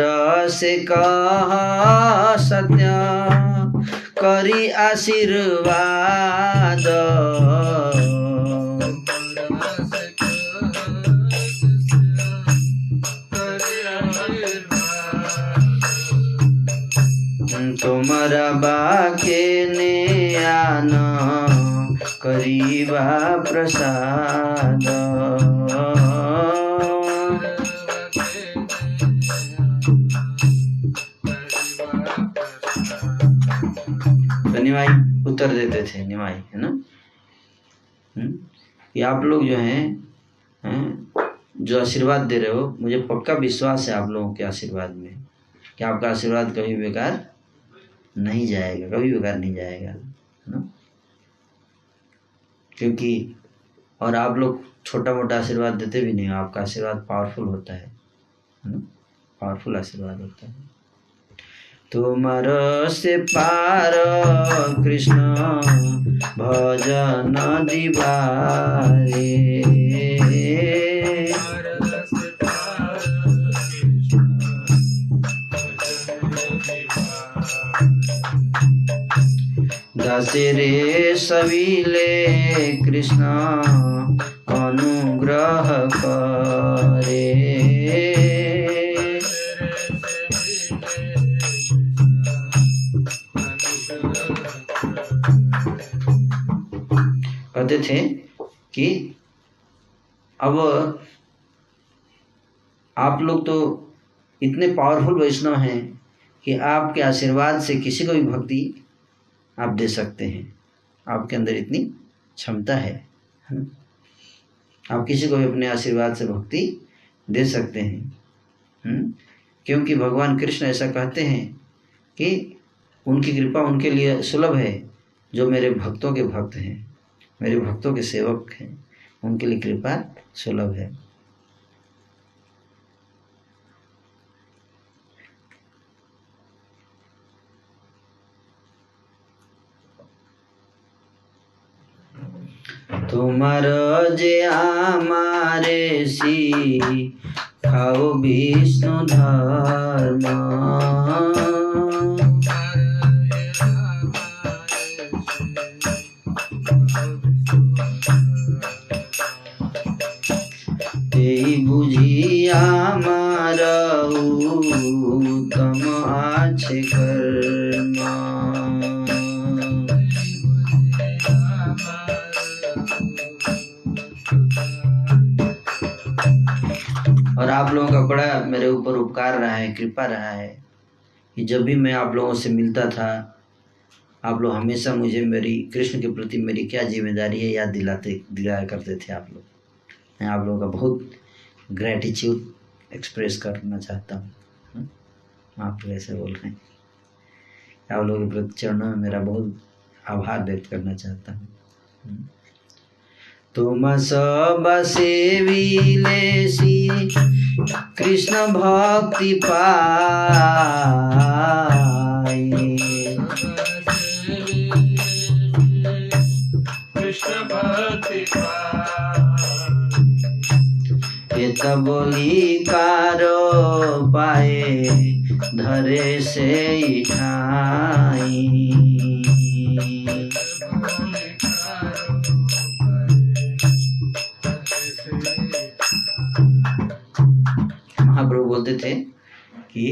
से कहा सत्य करी आशीर्वाद, तुमरा बाके ने आन करीबा प्रसाद। तो निमाई उत्तर देते थे, निमाई, है ना, कि आप लोग जो हैं जो आशीर्वाद दे रहे हो, मुझे पक्का विश्वास है आप लोगों के आशीर्वाद में कि आपका आशीर्वाद कभी बेकार नहीं जाएगा, कभी बेकार नहीं जाएगा, है ना। क्योंकि और आप लोग छोटा मोटा आशीर्वाद देते भी नहीं, आपका आशीर्वाद पावरफुल होता है ना, पावरफुल आशीर्वाद होता है। तुमर से पार कृष्ण भजन दिवारे, दशरे सविले कृष्ण अनुग्रह करे। कहते थे कि अब आप लोग तो इतने पावरफुल वैष्णव हैं कि आपके आशीर्वाद से किसी को भी भक्ति आप दे सकते हैं। आपके अंदर इतनी क्षमता है ना? आप किसी को भी अपने आशीर्वाद से भक्ति दे सकते हैं। क्योंकि भगवान कृष्ण ऐसा कहते हैं कि उनकी कृपा उनके लिए सुलभ है जो मेरे भक्तों के भक्त हैं, मेरे भक्तों के सेवक हैं, उनके लिए कृपा सुलभ है। তোমার যে আমারে শিখাও বিষ্ণু ধর্ম, এই বুঝি আমার উত্তম আছে কর্ম। और आप लोगों का बड़ा मेरे ऊपर उपकार रहा है, कृपा रहा है कि जब भी मैं आप लोगों से मिलता था, आप लोग हमेशा मुझे मेरी कृष्ण के प्रति मेरी क्या जिम्मेदारी है याद दिलाया करते थे आप लोग। मैं आप लोगों का बहुत ग्रैटिट्यूड एक्सप्रेस करना चाहता हूँ। आप लोग ऐसे बोल रहे हैं, आप लोगों के प्रति चरणों में मेरा बहुत आभार व्यक्त करना चाहता हूँ। तुम सब सेविले सी कृष्ण भक्ति पाए, कृष्ण भक्ति हित बोली कारो पाए धरे से ठाई। महाप्रभु बोलते थे कि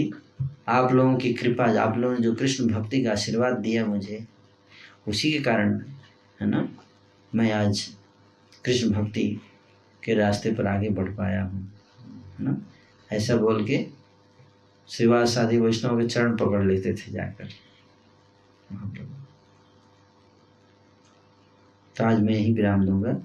आप लोगों की कृपा, आप लोगों ने जो कृष्ण भक्ति का आशीर्वाद दिया मुझे, उसी के कारण है ना मैं आज कृष्ण भक्ति के रास्ते पर आगे बढ़ पाया हूँ, है ना। ऐसा बोल के श्रीवास आदि वैष्णव के चरण पकड़ लेते थे जाकर महाप्रभु। तो आज मैं यही विराम दूंगा।